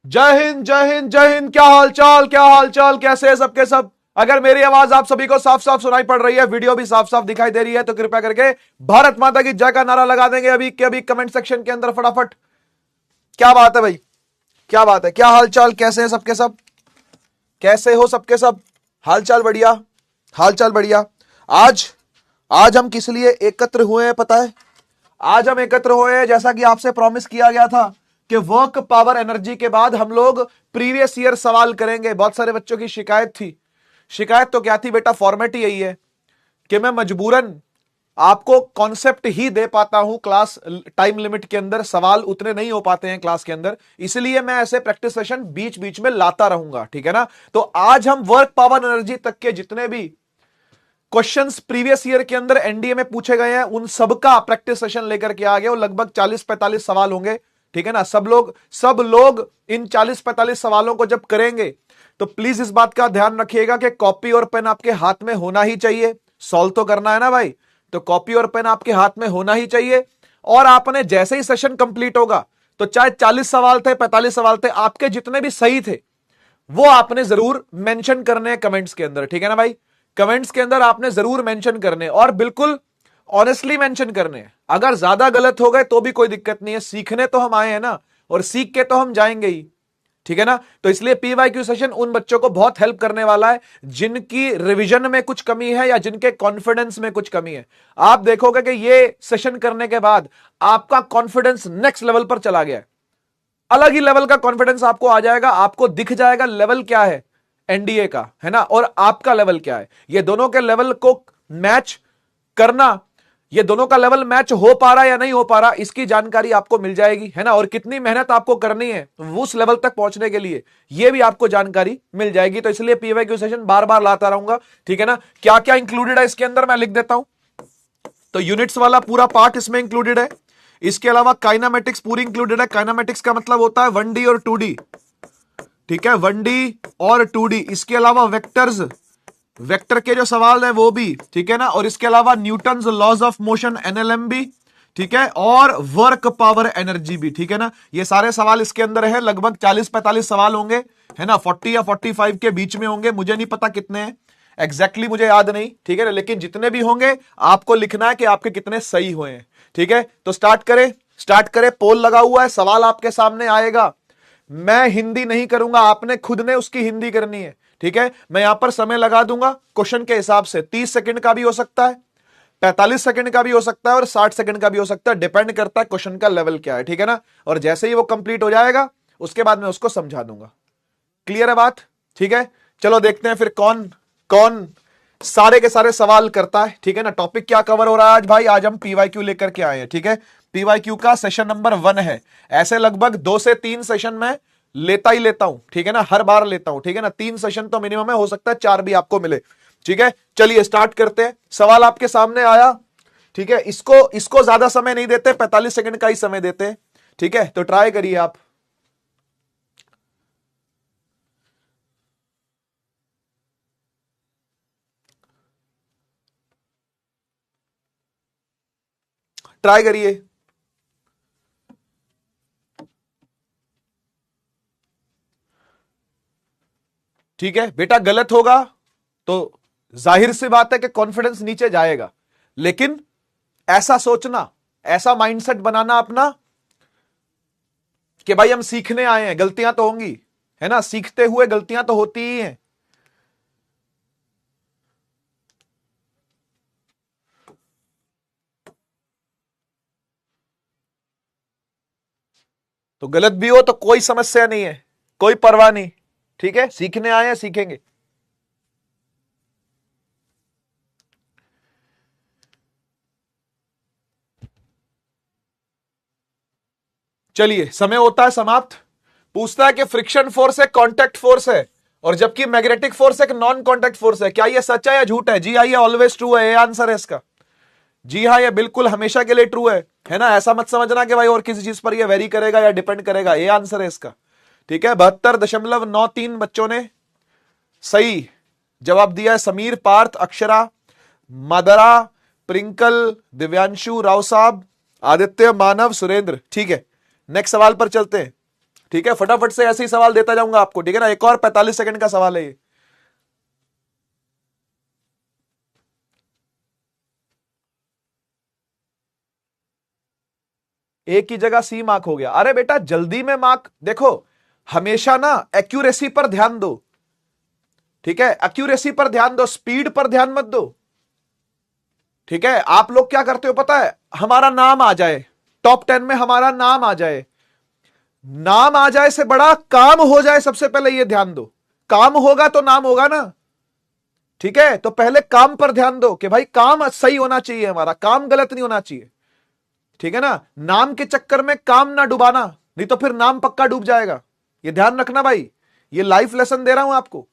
जय हिंद जय हिंद जय हिंद। क्या हाल चाल, क्या हाल चाल, कैसे है सबके सब। अगर मेरी आवाज आप सभी को साफ साफ सुनाई पड़ रही है, वीडियो भी साफ साफ दिखाई दे रही है, तो कृपया करके भारत माता की जय का नारा लगा देंगे अभी के अभी कमेंट सेक्शन के अंदर फटाफट। क्या बात है भाई, क्या बात है, क्या हाल चाल, कैसे है सबके सब, कैसे हो सबके सब। हाल चाल बढ़िया, हाल चाल बढ़िया। आज आज हम किस लिए एकत्र हुए हैं पता है? आज हम एकत्र हुए हैं जैसा कि आपसे प्रॉमिस किया गया था कि वर्क पावर एनर्जी के बाद हम लोग प्रीवियस ईयर सवाल करेंगे। बहुत सारे बच्चों की शिकायत थी। शिकायत तो क्या थी बेटा, फॉर्मेट ही यही है कि मैं मजबूरन आपको कॉन्सेप्ट ही दे पाता हूं क्लास टाइम लिमिट के अंदर, सवाल उतने नहीं हो पाते हैं क्लास के अंदर, इसलिए मैं ऐसे प्रैक्टिस सेशन बीच बीच में लाता रहूंगा, ठीक है ना। तो आज हम वर्क पावर एनर्जी तक के जितने भी क्वेश्चंस प्रीवियस ईयर के अंदर एनडीए में पूछे गए हैं उन सबका प्रैक्टिस सेशन लेकर के आ गए। वो लगभग 40-45 सवाल होंगे, ठीक है ना। सब लोग इन 40-45 सवालों को जब करेंगे तो प्लीज इस बात का ध्यान रखिएगा कि कॉपी और पेन आपके हाथ में होना ही चाहिए। सॉल्व तो करना है ना भाई, तो कॉपी और पेन आपके हाथ में होना ही चाहिए। और आपने जैसे ही सेशन कंप्लीट होगा तो चाहे 40 सवाल थे, 45 सवाल थे, आपके जितने भी सही थे वो आपने जरूर मेंशन करने हैं कमेंट्स के अंदर, ठीक है ना भाई। कमेंट्स के अंदर आपने जरूर मेंशन करने और बिल्कुल ऑनेस्टली मेंशन करने हैं। अगर ज्यादा गलत हो गए तो भी कोई दिक्कत नहीं है, सीखने तो हम आए हैं ना, और सीख के तो हम जाएंगे ही, ठीक है ना। तो इसलिए पीवाईक्यू सेशन उन बच्चों को बहुत हेल्प करने वाला है जिनकी रिवीजन में कुछ कमी है या जिनके कॉन्फिडेंस में कुछ कमी है। आप देखोगे कि ये सेशन करने के बाद आपका कॉन्फिडेंस नेक्स्ट लेवल पर चला गया है। अलग ही लेवल का कॉन्फिडेंस आपको आ जाएगा, आपको दिख जाएगा लेवल क्या है एनडीए का, है ना, और आपका लेवल क्या है। ये दोनों के लेवल को मैच करना, ये दोनों का लेवल मैच हो पा रहा है या नहीं हो पा रहा, इसकी जानकारी आपको मिल जाएगी, है ना। और कितनी मेहनत आपको करनी है उस लेवल तक पहुंचने के लिए, ये भी आपको जानकारी मिल जाएगी। तो इसलिए पीवाईक्यू सेशन बार बार लाता रहूंगा, ठीक है ना। क्या क्या इंक्लूडेड है इसके अंदर मैं लिख देता हूं। तो यूनिट्स वाला पूरा पार्ट इसमें इंक्लूडेड है। इसके अलावा काइनामेटिक्स पूरी इंक्लूडेड है। काइनामेटिक्स का मतलब होता है 1D और 2D, ठीक है, 1D और 2D। इसके अलावा वेक्टर्स, वेक्टर के जो सवाल है वो भी, ठीक है ना। और इसके अलावा Newton's laws of motion NLM भी, ठीक है, और वर्क पावर एनर्जी भी, ठीक है ना। ये सारे सवाल इसके अंदर है। लगभग 40-45 सवाल होंगे, है ना, 40 या 45 के बीच में होंगे। मुझे नहीं पता कितने हैं एग्जैक्टली, मुझे याद नहीं, ठीक है ना, लेकिन जितने भी होंगे आपको लिखना है कि आपके कितने सही हुए हैं, ठीक है। तो स्टार्ट करें, स्टार्ट करें। पोल लगा हुआ है, सवाल आपके सामने आएगा। मैं हिंदी नहीं करूंगा, आपने खुद ने उसकी हिंदी करनी है, ठीक है। मैं यहां पर समय लगा दूंगा क्वेश्चन के हिसाब से। 30 सेकंड का भी हो सकता है, 45 सेकंड का भी हो सकता है और 60 सेकंड का भी हो सकता है, डिपेंड करता है क्वेश्चन का लेवल क्या है, ठीक है ना। और जैसे ही वो कंप्लीट हो जाएगा उसके बाद मैं उसको समझा दूंगा। क्लियर है बात, ठीक है। चलो देखते हैं फिर कौन कौन सारे के सारे सवाल करता है, ठीक है ना। टॉपिक क्या कवर हो रहा है आज भाई? आज हम पीवाईक्यू लेकर के आए हैं, ठीक है। पीवाईक्यू का सेशन नंबर 1 है। ऐसे लगभग 2 से 3 सेशन में लेता ही लेता हूं, ठीक है ना, हर बार लेता हूं, ठीक है ना। 3 सेशन तो मिनिमम है, हो सकता है 4 भी आपको मिले, ठीक है। चलिए स्टार्ट करते हैं। सवाल आपके सामने आया, ठीक है। इसको ज्यादा समय नहीं देते, 45 सेकंड का ही समय देते हैं, ठीक है। तो ट्राई करिए आप। ट्राई करिए। ठीक है बेटा, गलत होगा तो जाहिर सी बात है कि कॉन्फिडेंस नीचे जाएगा, लेकिन ऐसा सोचना, ऐसा माइंडसेट बनाना अपना कि भाई हम सीखने आए हैं, गलतियां तो होंगी, है ना, सीखते हुए गलतियां तो होती ही हैं। तो गलत भी हो तो कोई समस्या नहीं है, कोई परवाह नहीं, ठीक है। सीखने आए हैं, सीखेंगे। चलिए, समय होता है समाप्त। पूछता है कि फ्रिक्शन फोर्स एक कांटेक्ट फोर्स है और जबकि मैग्नेटिक फोर्स एक नॉन कांटेक्ट फोर्स है। क्या यह सच है या झूठ है? जी हाँ, ये ऑलवेज ट्रू है, ये आंसर है इसका। जी हाँ, ये बिल्कुल हमेशा के लिए ट्रू है ना। ऐसा मत समझना कि भाई और किसी चीज पर ये वेरी करेगा या डिपेंड करेगा, ये आंसर है इसका, ठीक है। 72.93 बच्चों ने सही जवाब दिया है। समीर, पार्थ, अक्षरा, मदरा, प्रिंकल, दिव्यांशु, राव साहब, आदित्य, मानव, सुरेंद्र, ठीक है। नेक्स्ट सवाल पर चलते हैं, ठीक है, फटाफट से ऐसे ही सवाल देता जाऊंगा आपको, ठीक है ना। एक और 45 सेकंड का सवाल है ये। एक की जगह सी मार्क हो गया। अरे बेटा जल्दी में मार्क देखो, हमेशा ना एक्यूरेसी पर ध्यान दो, ठीक है, एक्यूरेसी पर ध्यान दो, स्पीड पर ध्यान मत दो, ठीक है। आप लोग क्या करते हो पता है, हमारा नाम आ जाए टॉप 10 में, हमारा नाम आ जाए, नाम आ जाए से बड़ा काम हो जाए, सबसे पहले ये ध्यान दो। काम होगा तो नाम होगा ना, ठीक है। तो पहले काम पर ध्यान दो कि भाई काम सही होना चाहिए, हमारा काम गलत नहीं होना चाहिए, ठीक है ना। नाम के चक्कर में काम ना डुबाना, नहीं तो फिर नाम पक्का डूब जाएगा, ये ध्यान रखना भाई, ये लाइफ लेसन दे रहा हूं आपको।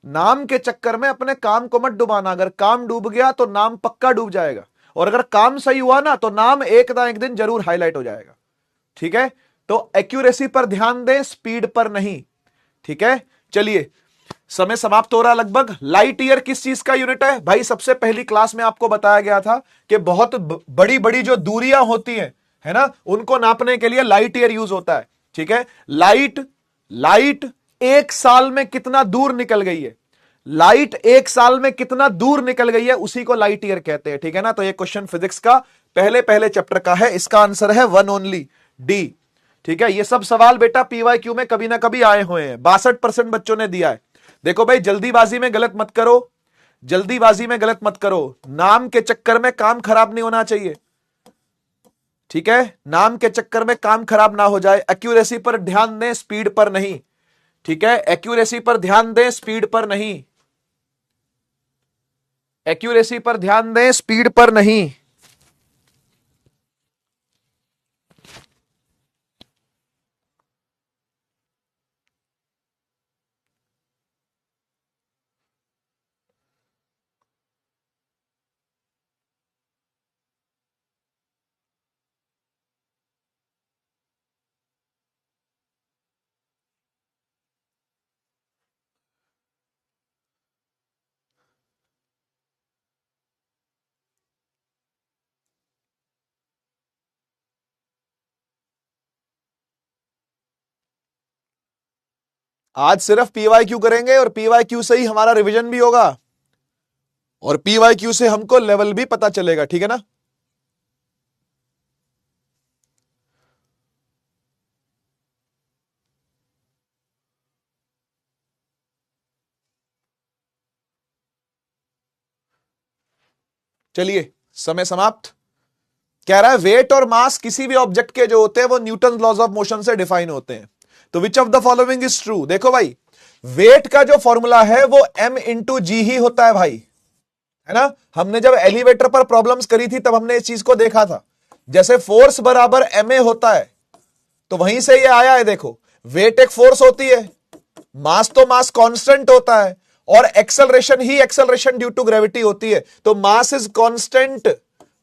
नाम के चक्कर में अपने काम को मत डुबाना, अगर काम डूब गया तो नाम पक्का डूब जाएगा, और अगर काम सही हुआ ना तो नाम एक ना एक दिन जरूर हाईलाइट हो जाएगा, ठीक है। तो एक्यूरेसी पर ध्यान दें, स्पीड पर नहीं, ठीक है। चलिए समय समाप्त हो रहा है लगभग। लाइट ईयर किस चीज का यूनिट है भाई, सबसे पहली क्लास में आपको बताया गया था कि बहुत बड़ी बड़ी जो दूरियां होती हैं, है ना, उनको नापने के लिए लाइट ईयर यूज होता है, ठीक है। लाइट लाइट एक साल में कितना दूर निकल गई है, लाइट एक साल में कितना दूर निकल गई है, उसी को लाइट ईयर कहते हैं, ठीक है ना। तो ये क्वेश्चन फिजिक्स का पहले पहले चैप्टर का है, इसका आंसर है 1 ओनली डी, ठीक है। ये सब सवाल बेटा पीवाईक्यू में कभी ना कभी आए हुए हैं, 62% बच्चों ने दिया है। देखो भाई जल्दीबाजी में गलत मत करो, जल्दीबाजी में गलत मत करो, नाम के चक्कर में काम खराब नहीं होना चाहिए, ठीक है। नाम के चक्कर में काम खराब ना हो जाए, एक्यूरेसी पर ध्यान दें, स्पीड पर नहीं, ठीक है। एक्यूरेसी पर ध्यान दें, स्पीड पर नहीं, एक्यूरेसी पर ध्यान दें, स्पीड पर नहीं। आज सिर्फ पीवाईक्यू करेंगे, और पीवाईक्यू से ही हमारा रिवीजन भी होगा, और पीवाईक्यू से हमको लेवल भी पता चलेगा, ठीक है ना। चलिए समय समाप्त। कह रहा है वेट और मास किसी भी ऑब्जेक्ट के जो होते हैं वो न्यूटन लॉज ऑफ मोशन से डिफाइन होते हैं, तो which of the following is true. देखो भाई वेट का जो फॉर्मूला है वो m इंटू जी ही होता है भाई, है ना। हमने जब एलिवेटर पर प्रॉब्लम्स करी थी तब हमने इस चीज को देखा था, जैसे फोर्स बराबर ma होता है, तो वहीं से ये आया है। देखो वेट एक फोर्स होती है, मास तो मास कांस्टेंट होता है, और एक्सेलरेशन ही एक्सेलरेशन ड्यू टू ग्रेविटी होती है, तो mass is constant,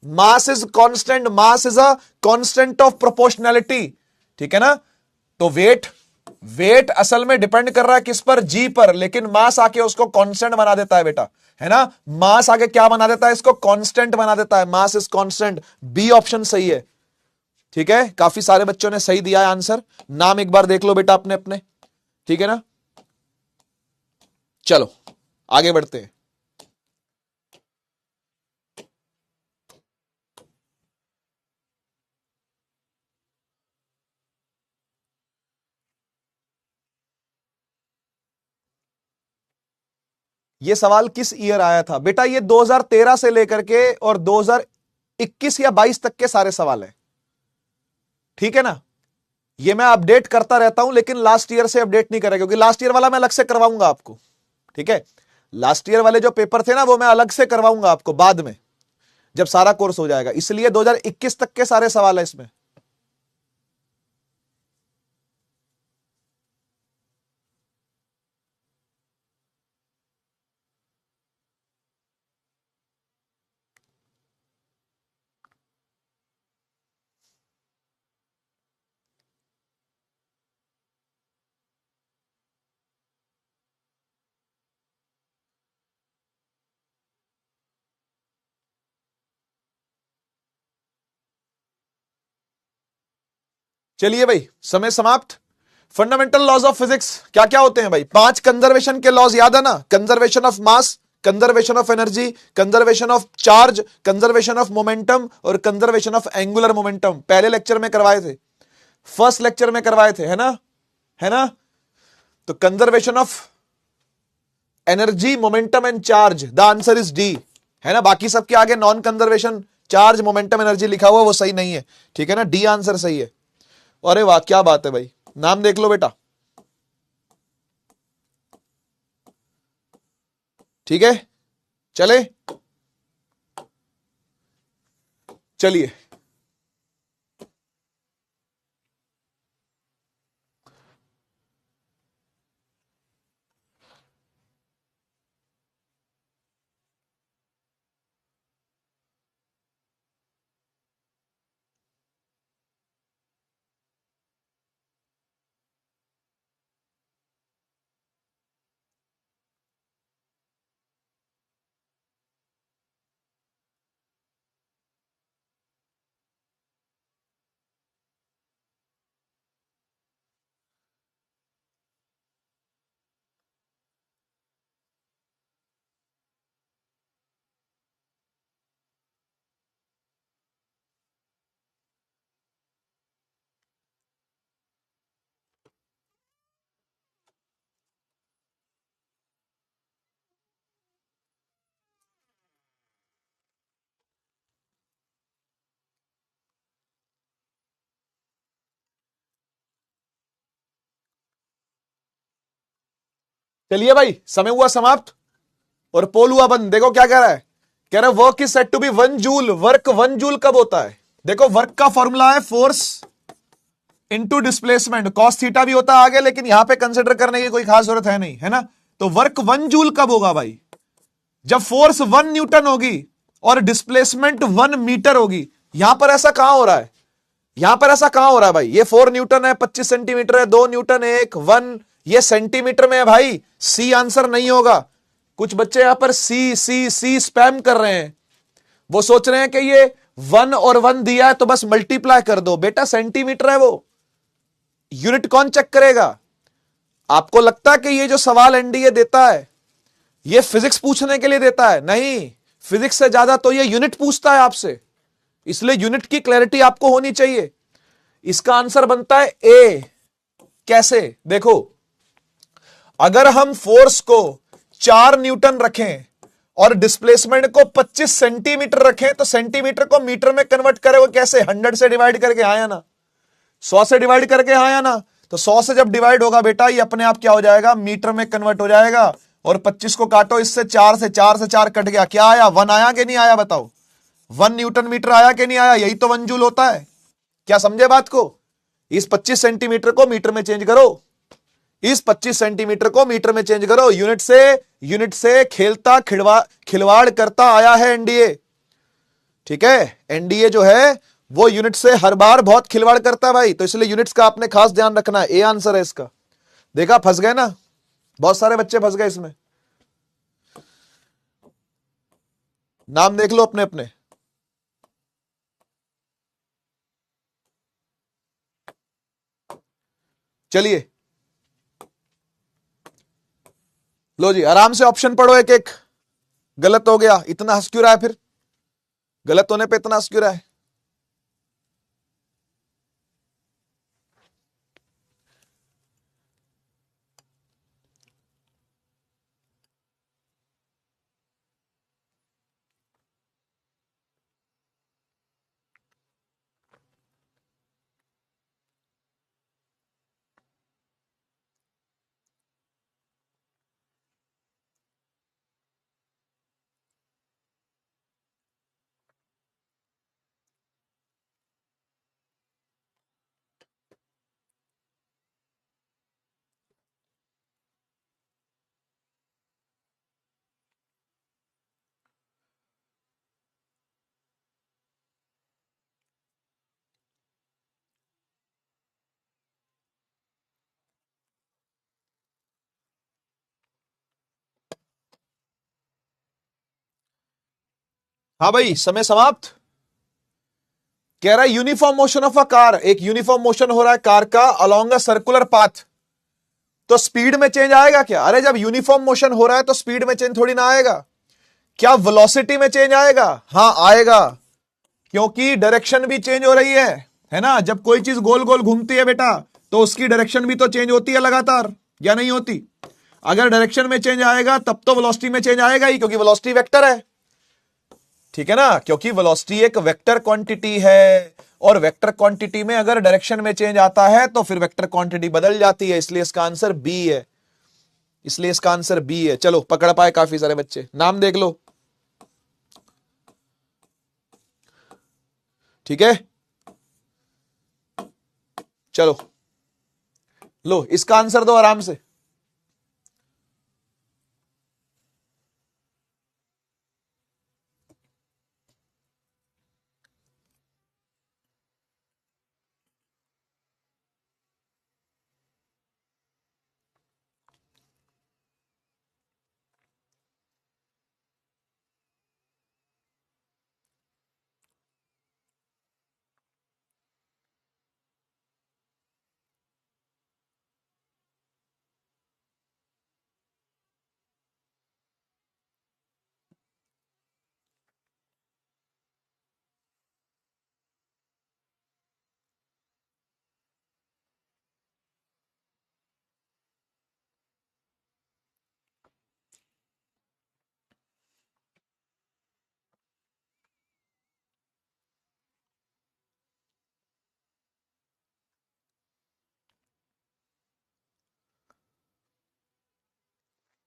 mass is constant, mass is a constant of proportionality, ठीक है ना। तो वेट वेट असल में डिपेंड कर रहा है किस पर, जी पर, लेकिन मास आके उसको कांस्टेंट बना देता है बेटा, है ना। मास आके क्या बना देता है, इसको कांस्टेंट बना देता है, mass is constant. B option सही है, ठीक है। काफी सारे बच्चों ने सही दिया है आंसर, नाम एक बार देख लो बेटा अपने अपने, ठीक है ना। चलो आगे बढ़ते हैं। ये सवाल किस ईयर आया था बेटा, ये 2013 से लेकर के और 2021 या 22 तक के सारे सवाल हैं, ठीक है ना। ये मैं अपडेट करता रहता हूं, लेकिन लास्ट ईयर से अपडेट नहीं करेगा, क्योंकि लास्ट ईयर वाला मैं अलग से करवाऊंगा आपको, ठीक है। लास्ट ईयर वाले जो पेपर थे ना वो मैं अलग से करवाऊंगा आपको बाद में, जब सारा कोर्स हो जाएगा, इसलिए 2021 तक के सारे सवाल है इसमें। चलिए भाई समय समाप्त। फंडामेंटल लॉज ऑफ फिजिक्स क्या क्या होते हैं भाई? 5 कंजर्वेशन के लॉज याद है ना? Conservation of mass, conservation of energy, conservation of charge, conservation of momentum और कंजर्वेशन ऑफ एंगुलर मोमेंटम। पहले लेक्चर में करवाए थे, फर्स्ट लेक्चर में करवाए थे, है ना? है ना? तो conservation of energy, momentum and charge, the answer is D, है ना? बाकी सबके आगे non conservation, charge, momentum, energy लिखा हुआ वो सही नहीं है, ठीक है ना? डी आंसर सही है। अरे वाह क्या बात है भाई, नाम देख लो बेटा, ठीक है? चले, चलिए चलिए भाई, समय हुआ समाप्त और पोल हुआ बंद। देखो क्या कह रहा है, कह रहा है work is set to be 1 joule. Work 1 joule कब होता है? देखो वर्क का फॉर्मूला है force into displacement, cos theta भी होता है आगे, लेकिन यहां पे कंसिडर करने की कोई खास जरूरत है नहीं, है ना? तो वर्क 1 जूल कब होगा भाई? जब फोर्स 1 न्यूटन होगी और डिस्प्लेसमेंट 1 मीटर होगी। यहां पर ऐसा कहां हो रहा है? यहां पर ऐसा कहां हो रहा है भाई? ये 4 न्यूटन है, 25 सेंटीमीटर है, 2 न्यूटन है, 1 ये सेंटीमीटर में है भाई। सी आंसर नहीं होगा। कुछ बच्चे यहां पर सी सी सी स्पैम कर रहे हैं, वो सोच रहे हैं कि ये 1 और 1 दिया है तो बस मल्टीप्लाई कर दो। बेटा सेंटीमीटर है वो, यूनिट कौन चेक करेगा? आपको लगता है कि ये जो सवाल एनडीए देता है ये फिजिक्स पूछने के लिए देता है? नहीं, फिजिक्स से ज्यादा तो ये यूनिट पूछता है आपसे, इसलिए यूनिट की क्लैरिटी आपको होनी चाहिए। इसका आंसर बनता है ए। कैसे? देखो, अगर हम फोर्स को 4 न्यूटन रखें और डिस्प्लेसमेंट को 25 सेंटीमीटर रखें तो सेंटीमीटर को मीटर में कन्वर्ट करें कैसे? 100 से डिवाइड करके, हाँ या ना? 100 से डिवाइड करके, हाँ या ना? तो 100 से जब डिवाइड होगा बेटा ये अपने आप क्या हो जाएगा? मीटर में कन्वर्ट हो जाएगा। और 25 को काटो इससे, 4 से 4 से 4 कट गया, क्या आया? 1 आया कि नहीं आया? बताओ, 1 न्यूटन मीटर आया कि नहीं आया? यही तो 1 जूल होता है। क्या समझे बात को? इस 25 सेंटीमीटर को मीटर में चेंज करो, इस 25 सेंटीमीटर को मीटर में चेंज करो। यूनिट से खेलता खिलवाड़ करता आया है एनडीए, ठीक है? एनडीए जो है वो यूनिट से हर बार बहुत खिलवाड़ करता है भाई, तो इसलिए यूनिट्स का आपने खास ध्यान रखना है। ए आंसर है इसका। देखा, फंस गए ना, बहुत सारे बच्चे फंस गए इसमें। नाम देख लो अपने अपने। चलिए, लो जी, आराम से ऑप्शन पढ़ो एक एक। गलत हो गया, इतना हंस क्यों रहा है फिर? गलत होने पे इतना हंस क्यों रहा है? हाँ भाई, समय समाप्त। कह रहा है uniform motion of a car, एक यूनिफॉर्म मोशन हो रहा है कार का अलोंग अ सर्कुलर पाथ, तो स्पीड में चेंज आएगा क्या? अरे जब यूनिफॉर्म मोशन हो रहा है तो स्पीड में चेंज थोड़ी ना आएगा। क्या वेलोसिटी में चेंज आएगा? हां आएगा, क्योंकि डायरेक्शन भी चेंज हो रही है ना। जब कोई चीज गोल गोल घूमती है बेटा तो उसकी डायरेक्शन भी तो चेंज होती है लगातार, या नहीं होती? अगर डायरेक्शन में चेंज आएगा तब तो वेलोसिटी में चेंज आएगा ही, क्योंकि वेलोसिटी वेक्टर है, ठीक है ना। क्योंकि वेलोसिटी एक वेक्टर क्वांटिटी है, और वेक्टर क्वांटिटी में अगर डायरेक्शन में चेंज आता है तो फिर वेक्टर क्वांटिटी बदल जाती है, इसलिए इसका आंसर बी है, इसलिए इसका आंसर बी है। चलो पकड़ पाए काफी सारे बच्चे, नाम देख लो, ठीक है। चलो लो इसका आंसर दो आराम से।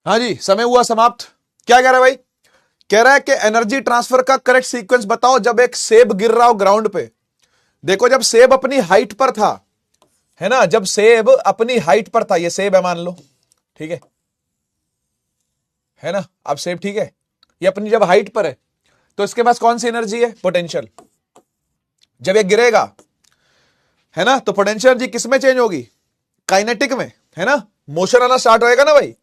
हाँ जी, समय हुआ समाप्त। क्या कह रहा है भाई? कह रहा है कि एनर्जी ट्रांसफर का करेक्ट सीक्वेंस बताओ जब एक सेब गिर रहा हो ग्राउंड पे। देखो जब सेब अपनी हाइट पर था, है ना, जब सेब अपनी हाइट पर था, ये सेब है मान लो, ठीक है ना, अब सेब ठीक है, ये अपनी जब हाइट पर है तो इसके पास कौन सी एनर्जी है? पोटेंशियल। जब ये गिरेगा, है ना, तो पोटेंशियल एनर्जी किस में चेंज होगी? काइनेटिक में, है ना। मोशन आना स्टार्ट होएगा ना भाई,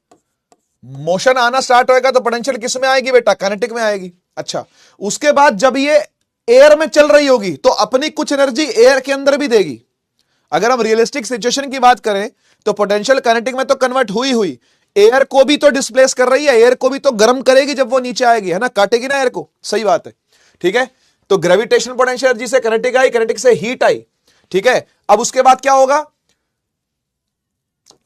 मोशन आना स्टार्ट होएगा तो पोटेंशियल किस में आएगी बेटा? काइनेटिक में आएगी। अच्छा, उसके बाद जब ये एयर में चल रही होगी तो अपनी कुछ एनर्जी एयर के अंदर भी देगी। अगर हम रियलिस्टिक सिचुएशन की बात करें तो पोटेंशियल काइनेटिक में तो कन्वर्ट हुई हुई, एयर को भी तो डिस्प्लेस कर रही है, एयर को भी तो गर्म करेगी जब वो नीचे आएगी, है ना, काटेगी ना एयर को, सही बात है, ठीक है। तो ग्रेविटेशन पोटेंशियल एनर्जी से काइनेटिक आई, काइनेटिक से हीट आई, ठीक है। अब उसके बाद क्या होगा?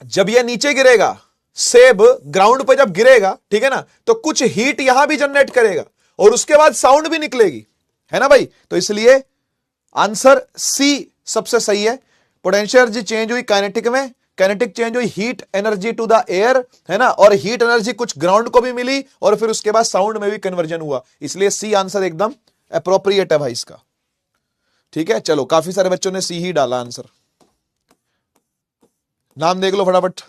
जब ये नीचे गिरेगा, सेब ग्राउंड पे जब गिरेगा, ठीक है ना, तो कुछ हीट यहां भी जनरेट करेगा और उसके बाद साउंड भी निकलेगी, है ना भाई। तो इसलिए आंसर सी सबसे सही है। पोटेंशियल एनर्जी चेंज हुई काइनेटिक में, काइनेटिक चेंज हुई heat energy to the air, है ना, और हीट एनर्जी कुछ ग्राउंड को भी मिली और फिर उसके बाद साउंड में भी कन्वर्जन हुआ, इसलिए सी आंसर एकदम अप्रोप्रिएट है भाई इसका, ठीक है। चलो काफी सारे बच्चों ने सी ही डाला आंसर। नाम देख लो फटाफट,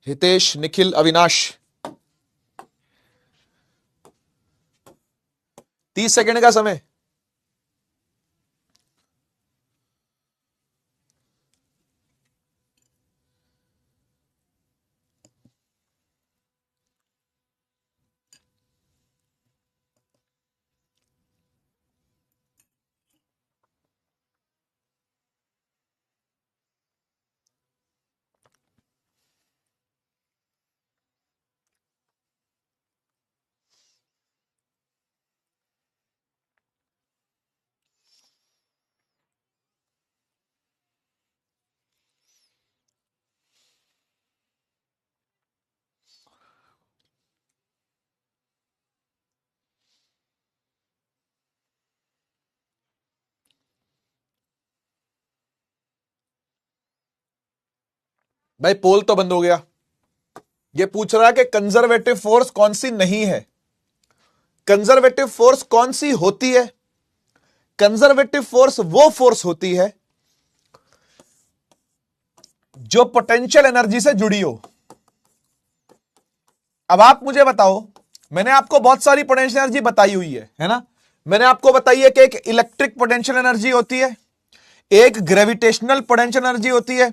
हितेश, निखिल, अविनाश। 30 सेकंड का समय। भाई पोल तो बंद हो गया। ये पूछ रहा है कि कंजर्वेटिव फोर्स कौन सी नहीं है। कंजर्वेटिव फोर्स कौन सी होती है? कंजर्वेटिव फोर्स वो फोर्स होती है जो पोटेंशियल एनर्जी से जुड़ी हो। अब आप मुझे बताओ, मैंने आपको बहुत सारी पोटेंशियल एनर्जी बताई हुई है ना। मैंने आपको बताई है कि एक इलेक्ट्रिक पोटेंशियल एनर्जी होती है, एक ग्रेविटेशनल पोटेंशियल एनर्जी होती है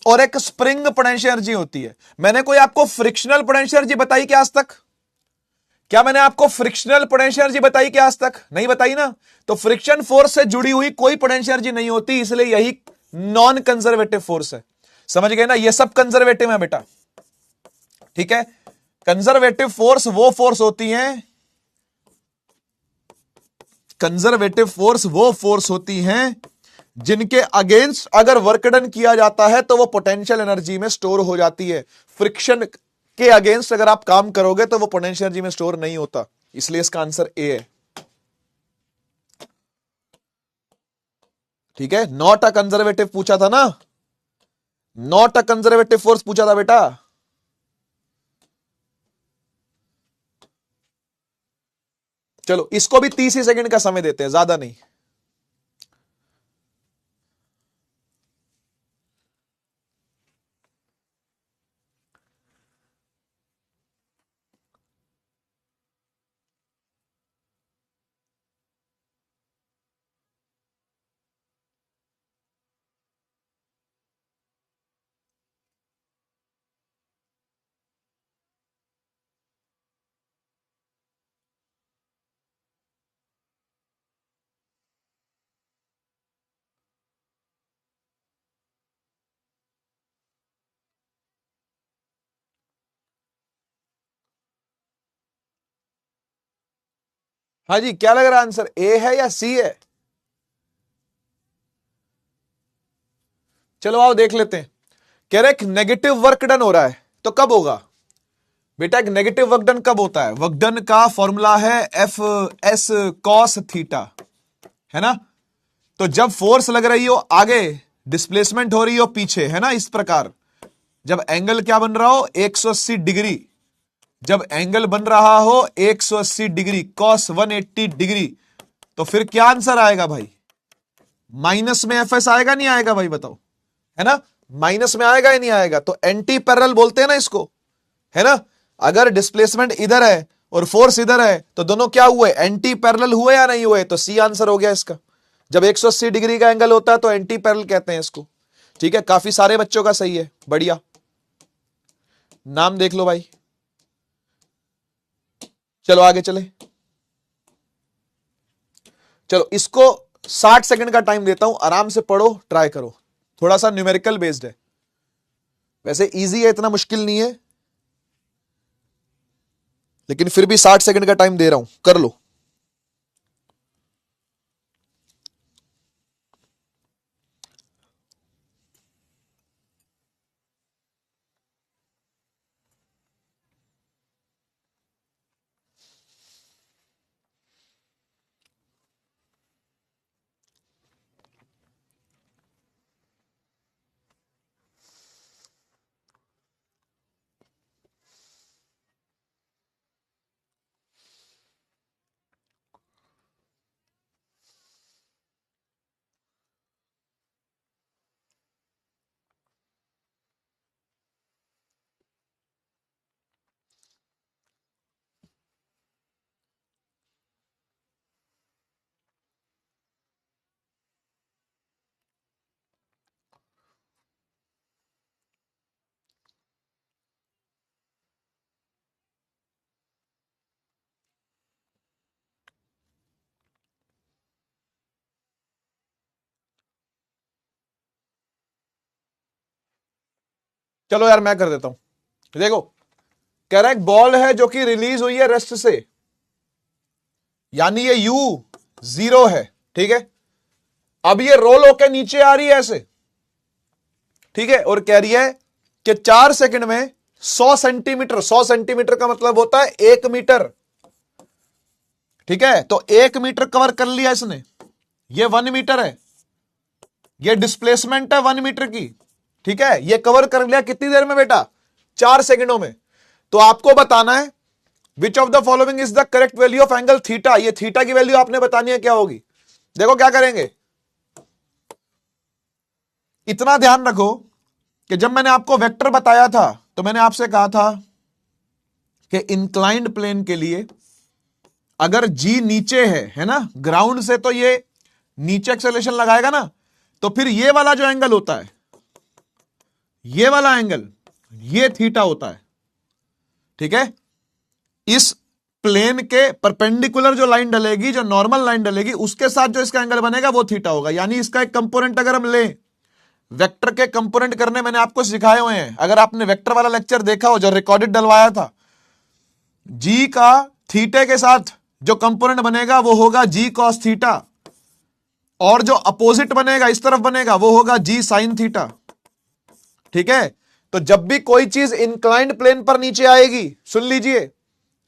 और एक स्प्रिंग पोटेंशियल एनर्जी होती है। मैंने कोई आपको फ्रिक्शनल पोटेंशियल एनर्जी बताई क्या आज तक? क्या मैंने आपको फ्रिक्शनल पोटेंशियल एनर्जी बताई क्या आज तक? नहीं बताई ना। तो फ्रिक्शन फोर्स से जुड़ी हुई कोई पोटेंशियल एनर्जी नहीं होती, इसलिए यही नॉन कंजर्वेटिव फोर्स है। समझ गए ना? ये सब कंजर्वेटिव है बेटा, ठीक है। कंजर्वेटिव फोर्स वो फोर्स होती हैं, कंजर्वेटिव फोर्स वो फोर्स होती हैं जिनके अगेंस्ट अगर वर्क डन किया जाता है तो वो पोटेंशियल एनर्जी में स्टोर हो जाती है। फ्रिक्शन के अगेंस्ट अगर आप काम करोगे तो वो पोटेंशियल एनर्जी में स्टोर नहीं होता, इसलिए इसका आंसर ए है, ठीक है। नॉट अ कंजर्वेटिव पूछा था ना, नॉट अ कंजर्वेटिव फोर्स पूछा था बेटा। चलो इसको भी 30 ही सेकंड का समय देते हैं, ज्यादा नहीं। हाँ जी, क्या लग रहा है आंसर ए है या सी है? चलो आओ देख लेते हैं। कह रहे एक नेगेटिव वर्क डन हो रहा है, तो कब होगा बेटा? एक नेगेटिव वर्क डन कब होता है? वर्क डन का फॉर्मूला है एफ एस कॉस थीटा, है ना। तो जब फोर्स लग रही हो आगे, डिस्प्लेसमेंट हो रही हो पीछे, है ना, इस प्रकार जब एंगल क्या बन रहा हो 180 डिग्री, जब एंगल बन रहा हो 180 डिग्री कॉस 180 डिग्री, तो फिर क्या आंसर आएगा भाई? माइनस में एफ एस आएगा नहीं आएगा भाई बताओ, है ना। माइनस में आएगा या नहीं आएगा? तो एंटी पैरेलल बोलते हैं ना इसको, है ना। अगर डिस्प्लेसमेंट इधर है और फोर्स इधर है तो दोनों क्या हुए? एंटी पैरेलल हुए या नहीं हुए? तो सी आंसर हो गया इसका। जब 180 डिग्री का एंगल होता है तो एंटी पैरेलल कहते हैं इसको, ठीक है। काफी सारे बच्चों का सही है, बढ़िया। नाम देख लो भाई। चलो आगे चले। चलो इसको 60 सेकंड का टाइम देता हूं, आराम से पढ़ो, ट्राई करो। थोड़ा सा न्यूमेरिकल बेस्ड है, वैसे इजी है, इतना मुश्किल नहीं है, लेकिन फिर भी 60 सेकंड का टाइम दे रहा हूं, कर लो। चलो यार मैं कर देता हूं। देखो कह रहा है एक बॉल है जो कि रिलीज हुई है रेस्ट से, यानी ये यू 0 है, ठीक है। अब ये रोल होकर नीचे आ रही है ऐसे, ठीक है, और कह रही है कि 4 सेकंड में 100 सेंटीमीटर, 100 सेंटीमीटर का मतलब होता है 1 मीटर, ठीक है। तो 1 मीटर कवर कर लिया इसने, ये 1 मीटर है, ये डिस्प्लेसमेंट है 1 मीटर की, ठीक है। ये कवर कर लिया कितनी देर में बेटा? 4 सेकंडों में। तो आपको बताना है which of the following is the correct value of angle theta. ये थीटा की वैल्यू आपने बतानी है क्या होगी। देखो क्या करेंगे, इतना ध्यान रखो कि जब मैंने आपको वेक्टर बताया था तो मैंने आपसे कहा था कि इंक्लाइंड प्लेन के लिए अगर जी नीचे है ना, ग्राउंड से, तो ये नीचे एक्सेलरेशन लगाएगा ना, तो फिर ये वाला जो एंगल होता है, ये वाला एंगल, ये थीटा होता है, ठीक है। इस प्लेन के परपेंडिकुलर जो लाइन डलेगी, जो नॉर्मल लाइन डलेगी, उसके साथ जो इसका एंगल बनेगा वो थीटा होगा। यानी इसका एक कंपोनेंट अगर हम लें, वेक्टर के कंपोनेंट करने मैंने आपको सिखाए हुए हैं, अगर आपने वेक्टर वाला लेक्चर देखा हो जो रिकॉर्डेड डलवाया था, जी का थीटे के साथ जो कंपोनेंट बनेगा वो होगा जी कॉस थीटा, और जो अपोजिट बनेगा इस तरफ बनेगा वो होगा जी साइन थीटा। ठीक है, तो जब भी कोई चीज इंक्लाइंड प्लेन पर नीचे आएगी, सुन लीजिए,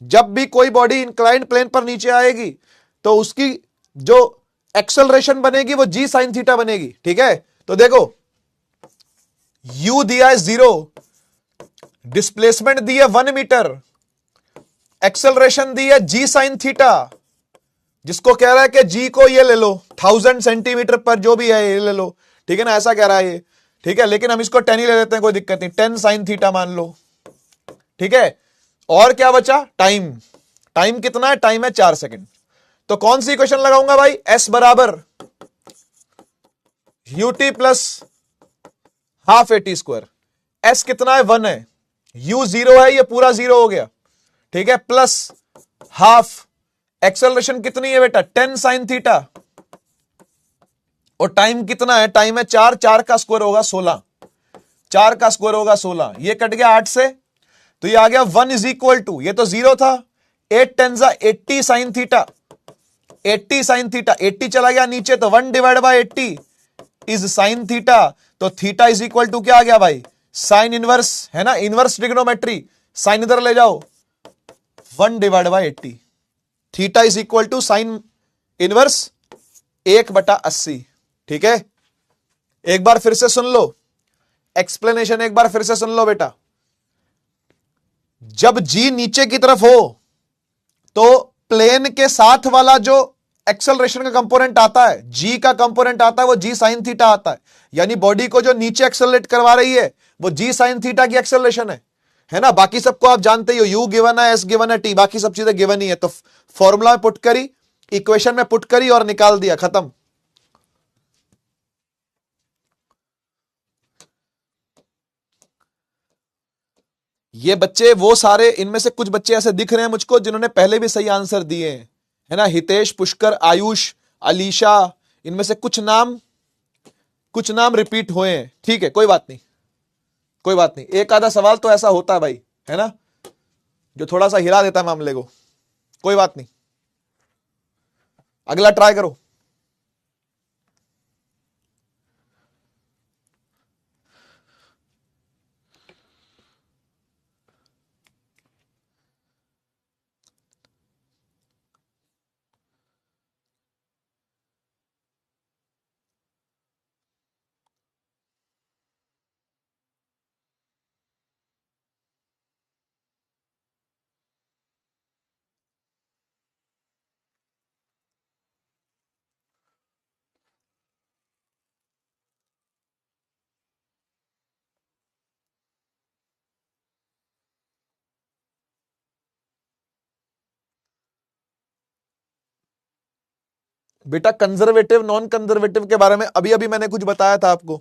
जब भी कोई बॉडी इंक्लाइंड प्लेन पर नीचे आएगी तो उसकी जो एक्सेलरेशन बनेगी वो जी साइन थीटा बनेगी। ठीक है, तो देखो u दिया है 0, डिस्प्लेसमेंट दी है 1 मीटर, एक्सेलरेशन दी है जी साइन थीटा, जिसको कह रहा है कि जी को ये ले लो 1000 सेंटीमीटर पर जो भी है ये ले लो। ठीक है ना, ऐसा कह रहा है ये। ठीक है, लेकिन हम इसको 10 ही ले लेते हैं, कोई दिक्कत नहीं, 10 साइन थीटा मान लो। ठीक है, और क्या बचा, टाइम। टाइम कितना है, टाइम है 4 सेकंड। तो कौन सी इक्वेशन लगाऊंगा भाई, s बराबर ut plus half a t square. S कितना है, 1 है, u 0 है, ये पूरा 0 हो गया। ठीक है, प्लस हाफ, एक्सेलरेशन कितनी है बेटा, 10 साइन थीटा, और टाइम कितना है, टाइम है 4, 4 का स्क्वायर होगा 16, 4 का स्क्वायर होगा 16, ये कट गया 8 से, तो ये आ गया 1 इज इक्वल टू, ये तो 0 था, 8 10 80 साइन थीटा, 80 साइन थीटा, 80 चला गया नीचे तो 1 divide by 80 is sine theta. तो थीटा इज इक्वल टू क्या आ गया भाई, साइन इनवर्स, है ना, इनवर्स ट्रिग्नोमेट्री, साइन इधर ले जाओ, 1 divide by 80, theta is equal to sine inverse 1/80। ठीक है, एक बार फिर से सुन लो एक्सप्लेनेशन, एक बार फिर से सुन लो बेटा। जब जी नीचे की तरफ हो तो प्लेन के साथ वाला जो एक्सेलरेशन का कंपोनेंट आता है, जी का कंपोनेंट आता है, वो जी साइन थीटा आता है। यानी बॉडी को जो नीचे एक्सेलरेट करवा रही है वो जी साइन थीटा की एक्सेलरेशन है ना। बाकी सबको आप जानते ही हो, यू गिवन है, एस गिवन है, टी, बाकी सब चीजें गिवन ही है। तो फॉर्मूला में पुट करी, इक्वेशन में पुट करी और निकाल दिया, खत्म। ये बच्चे वो सारे, इनमें से कुछ बच्चे ऐसे दिख रहे हैं मुझको जिन्होंने पहले भी सही आंसर दिए हैं, है ना, हितेश, पुष्कर, आयुष, अलीशा, इनमें से कुछ नाम रिपीट हुए हैं। ठीक है, कोई बात नहीं, कोई बात नहीं, एक आधा सवाल तो ऐसा होता है भाई, है ना, जो थोड़ा सा हिला देता है मामले को। कोई बात नहीं, अगला ट्राई करो। बेटा कंजर्वेटिव नॉन कंजर्वेटिव के बारे में अभी अभी मैंने कुछ बताया था आपको।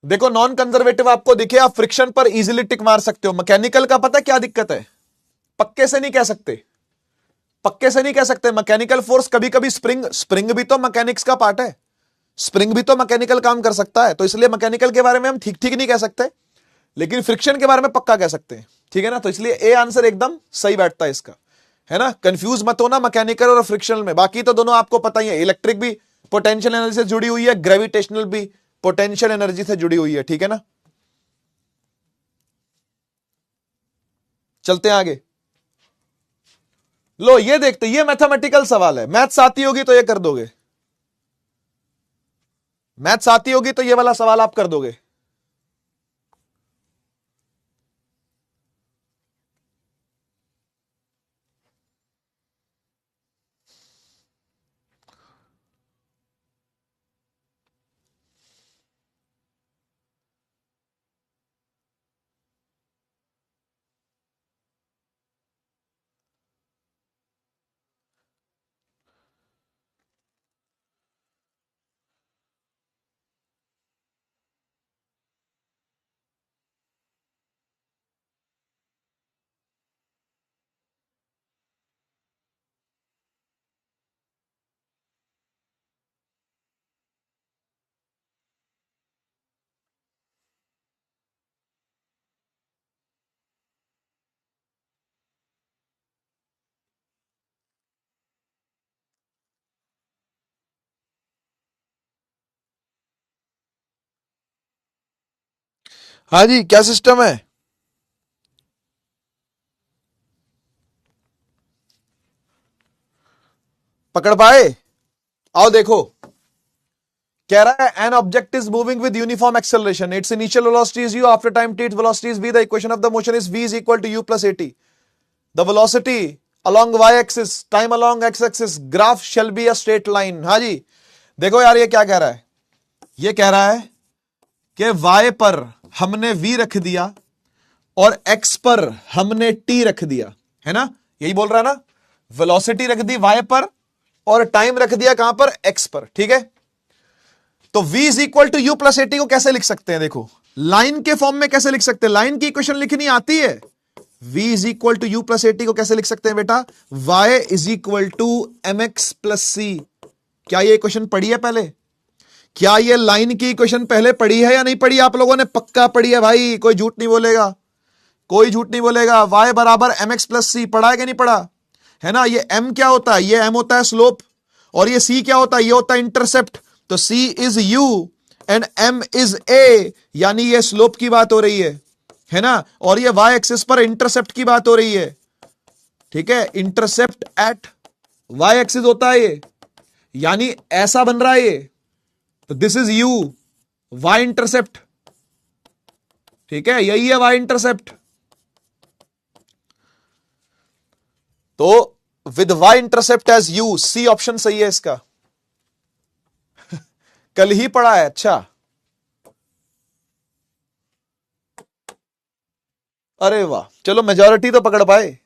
देखो नॉन कंजर्वेटिव आपको दिखे, आप फ्रिक्शन पर इजीली टिक मार सकते हो। मैकेनिकल का पता क्या दिक्कत है, पक्के से नहीं कह सकते, पक्के से नहीं कह सकते। मैकेनिकल फोर्स कभी कभी स्प्रिंग भी तो मैकेनिक्स का पार्ट है, स्प्रिंग भी तो मैकेनिकल काम कर सकता है, तो इसलिए मैकेनिकल के बारे में हम ठीक ठीक नहीं कह सकते, लेकिन फ्रिक्शन के बारे में पक्का कह सकते हैं। ठीक है ना, तो इसलिए ए आंसर एकदम सही बैठता है इसका, है ना। कंफ्यूज मत होना मैकेनिकल और फ्रिक्शनल में, बाकी तो दोनों आपको पता ही है। इलेक्ट्रिक भी पोटेंशियल एनर्जी से जुड़ी हुई है, ग्रेविटेशनल भी पोटेंशियल एनर्जी से जुड़ी हुई है। ठीक है ना, चलते हैं आगे। लो ये देखते, ये मैथमेटिकल सवाल है, मैथ्स आती होगी तो ये कर दोगे, मैथ्स आती होगी तो ये वाला सवाल आप कर दोगे। हाँ जी, क्या सिस्टम है? पकड़ पाए? आओ देखो, कह रहा है an object is moving with uniform acceleration, it's initial velocity is u, after time t its velocity is v, the equation of the motion is v is equal to u plus at, the velocity along y axis, time along x axis, graph shall be a straight line। हाँ जी, देखो यार ये क्या कह रहा है, ये कह रहा है कि y पर हमने v रख दिया और x पर हमने t रख दिया, है ना, यही बोल रहा है ना, वेलोसिटी रख दी y पर और टाइम रख दिया कहां पर, x पर, ठीक है। तो v is equal to u plus at को कैसे लिख सकते हैं, देखो लाइन के फॉर्म में कैसे लिख सकते हैं, लाइन की इक्वेशन लिखनी आती है। v is equal to u plus at को कैसे लिख सकते हैं बेटा, y is equal to m x plus c. क्या ये इक्वेशन पढ़ी है पहले? क्या ये लाइन की इक्वेशन पहले पढ़ी है या नहीं पढ़ी? आप लोगों ने पक्का पढ़ी है भाई, कोई झूठ नहीं बोलेगा, कोई झूठ नहीं बोलेगा। y बराबर एम एक्स प्लस सी पढ़ा है कि नहीं पढ़ा, है ना। ये m क्या होता है, ये m होता है स्लोप, और ये c क्या होता है, ये होता है इंटरसेप्ट। तो c is u and m is a, यानी ये स्लोप की बात हो रही है ना, और ये y एक्सिस पर इंटरसेप्ट की बात हो रही है, ठीक है। इंटरसेप्ट एट y एक्सिस होता है ये, यानी ऐसा बन रहा है ये, तो this is u, y intercept, ठीक है, यही है y इंटरसेप्ट। तो with y intercept as u, C option सही है इसका। कल ही पढ़ा है, अच्छा, अरे वाह, चलो मेजॉरिटी तो पकड़ पाए।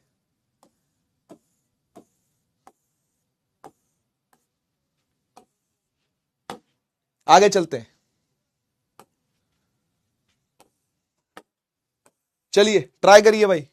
आगे चलते हैं, चलिए ट्राई करिए भाई।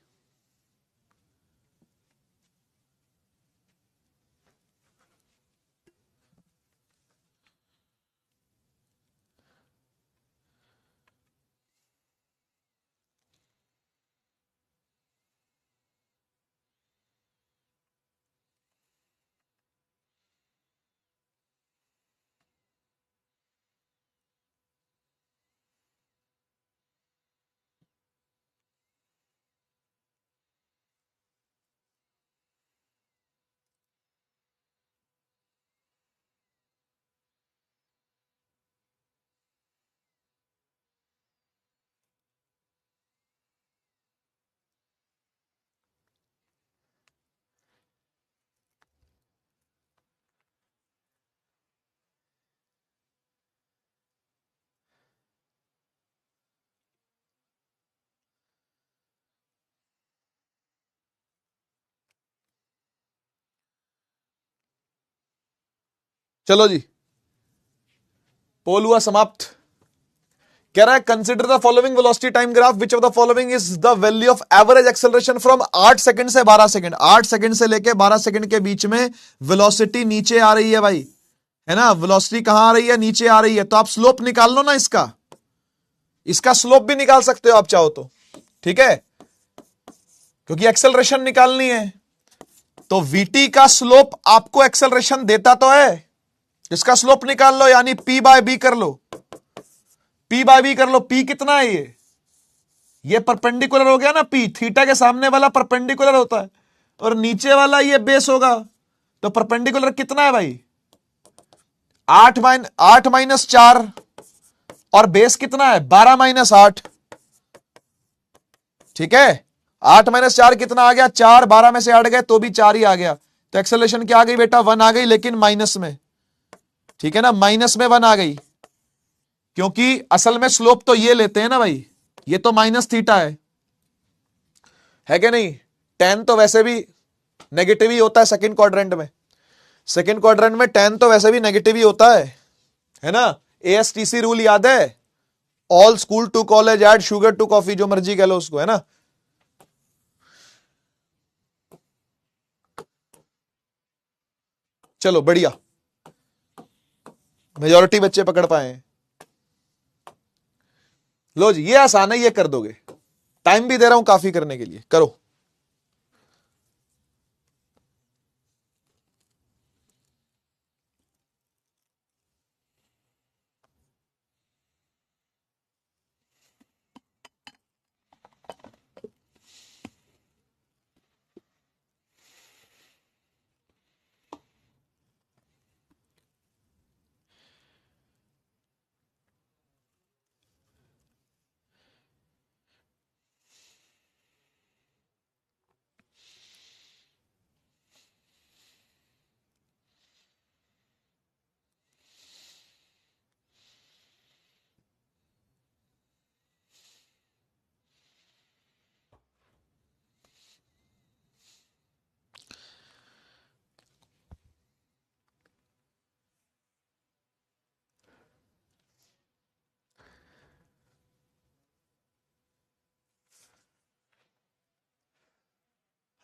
चलो जी, पोल हुआ समाप्त। कह रहा है consider the following velocity time graph, which of the following is the value of average acceleration from 8 second से 12 सेकंड। 8 सेकंड से लेके 12 सेकंड के बीच में वेलोसिटी नीचे आ रही है भाई, है ना, वेलोसिटी कहां आ रही है, नीचे आ रही है। तो आप स्लोप निकाल लो ना इसका, इसका स्लोप भी निकाल सकते हो आप चाहो तो, ठीक है, क्योंकि एक्सेलरेशन निकालनी है। तो वीटी का स्लोप आपको एक्सेलरेशन देता तो है, इसका स्लोप निकाल लो, यानी पी बाय बी कर लो, पी बाय बी कर लो। पी कितना है, ये परपेंडिकुलर हो गया ना, पी थीटा के सामने वाला परपेंडिकुलर होता है और नीचे वाला ये बेस होगा, तो परपेंडिकुलर कितना है भाई, 8 माइनस 4, और बेस कितना है 12 माइनस 8, ठीक है। 8 माइनस 4 कितना आ गया, 4, 12 में से 8 गए तो भी 4 ही आ गया। तो एक्सेलरेशन क्या आ गई बेटा, 1 आ गई, लेकिन माइनस में, ठीक है ना, माइनस में 1 आ गई, क्योंकि असल में स्लोप तो ये लेते हैं ना भाई, ये तो माइनस थीटा है कि नहीं। टेन तो वैसे भी नेगेटिव ही होता है सेकंड क्वाड्रेंट में, सेकंड क्वाड्रेंट में टेन तो वैसे भी नेगेटिव ही होता है ना। एएसटीसी रूल याद है, all school to college add sugar to coffee, जो मर्जी कह लो उसको, है ना। चलो बढ़िया, मेजॉरिटी बच्चे पकड़ पाए हैं। लो जी, ये आसान है, ये कर दोगे, टाइम भी दे रहा हूं काफी करने के लिए, करो।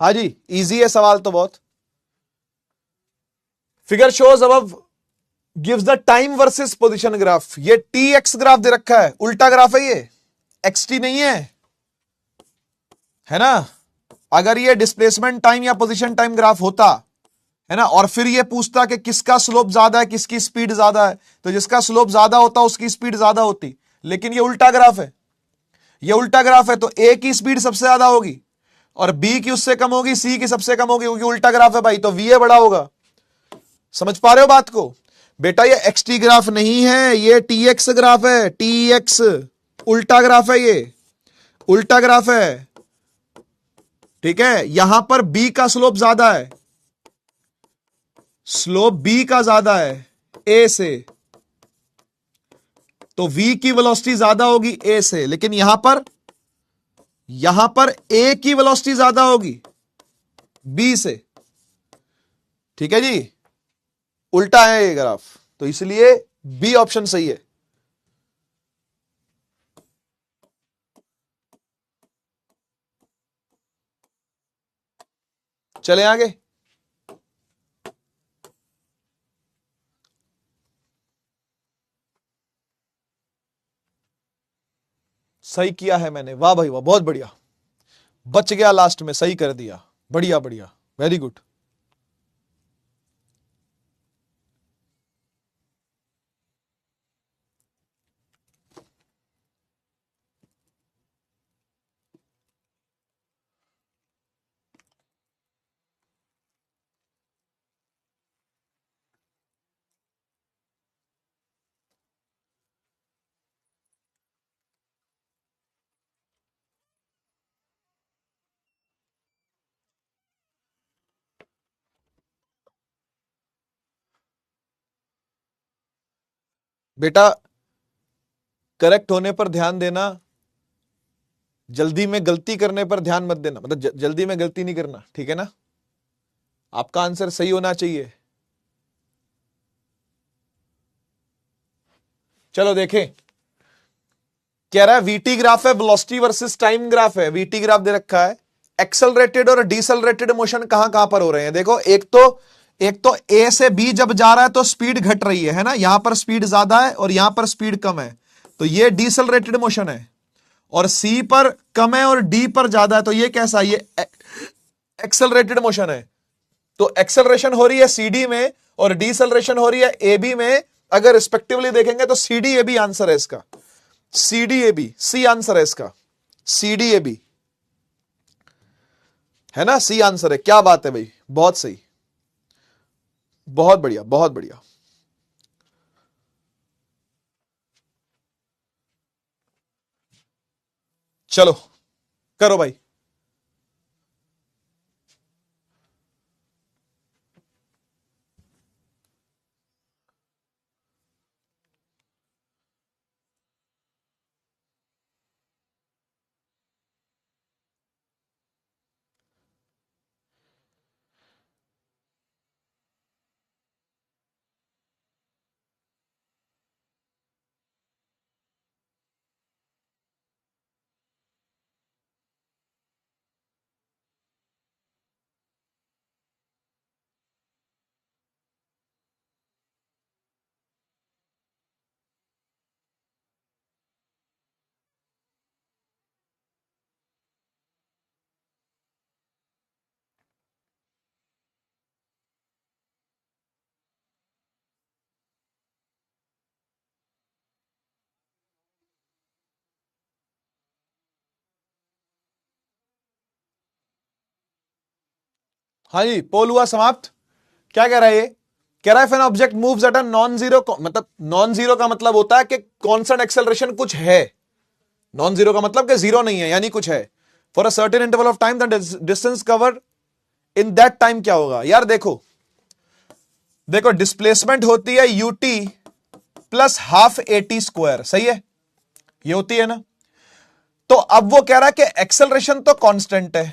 हाँ जी, इजी है सवाल तो बहुत। Figure shows above gives the time versus position graph. ये टी एक्स ग्राफ दे रखा है, उल्टा ग्राफ है ये, एक्स टी नहीं है ना। अगर ये डिस्प्लेसमेंट टाइम या पोजीशन टाइम ग्राफ होता है ना, और फिर ये पूछता कि किसका स्लोप ज्यादा है, किसकी स्पीड ज्यादा है, तो जिसका स्लोप ज्यादा होता उसकी स्पीड ज्यादा होती। लेकिन ये उल्टा ग्राफ है, ये उल्टा ग्राफ है, तो ए की स्पीड सबसे ज्यादा होगी और बी की उससे कम होगी, सी की सबसे कम होगी, क्योंकि उल्टा ग्राफ है भाई, तो वी ए बड़ा होगा। समझ पा रहे हो बात को बेटा? ये एक्स टी ग्राफ नहीं है, ये टी एक्स ग्राफ है, टी एक्स उल्टा ग्राफ है, ये उल्टा ग्राफ है, ठीक है। यहां पर बी का स्लोप ज्यादा है, स्लोप बी का ज्यादा है ए से, तो v की वेलोसिटी ज्यादा होगी a से, लेकिन यहां पर a की वेलोसिटी ज्यादा होगी b से, ठीक है जी। उल्टा है ये ग्राफ, तो इसलिए बी ऑप्शन सही है। चले आगे। सही किया है मैंने, वाह भाई वाह, बहुत बढ़िया, बच गया लास्ट में, सही कर दिया, बढ़िया बढ़िया, वेरी गुड। बेटा करेक्ट होने पर ध्यान देना, जल्दी में गलती करने पर ध्यान मत देना, मतलब जल्दी में गलती नहीं करना, ठीक है ना। आपका आंसर सही होना चाहिए। चलो देखें, कह रहा है वीटी ग्राफ है, वेलोसिटी वर्सेस टाइम ग्राफ है। वीटी ग्राफ दे रखा है, एक्सेलरेटेड और डिसेलरेटेड मोशन कहां कहां पर हो रहे हैं। देखो एक तो ए से बी जब जा रहा है तो स्पीड घट रही है ना, यहां पर स्पीड ज्यादा है और यहां पर स्पीड कम है, तो ये डिसेलरेटेड मोशन है। और सी पर कम है और डी पर ज्यादा है, तो ये कैसा, ये एक्सेलरेटेड मोशन है। तो एक्सेलरेशन हो रही है सीडी में और डिसेलरेशन हो रही है ए बी में। अगर रिस्पेक्टिवली देखेंगे तो C D A B answer है इसका, C D A B, C answer है इसका, सी डी ए बी है ना, सी आंसर है। क्या बात है भाई, बहुत सही, बहुत बढ़िया बहुत बढ़िया। चलो करो भाई। हाँ जी, पोल हुआ समाप्त। क्या कह रहा है ये, कह रहा है N object moves at a non zero, मतलब नॉन जीरो का मतलब होता है कि कांस्टेंट एक्सेलरेशन कुछ है, नॉन जीरो का मतलब कि जीरो नहीं है, यानी कुछ है। For a certain interval of time the distance covered in that time क्या होगा। यार देखो देखो, डिस्प्लेसमेंट होती है UT plus half eighty square, सही है, ये होती है ना। तो अब वो कह रहा है कि एक्सेलरेशन तो कांस्टेंट है,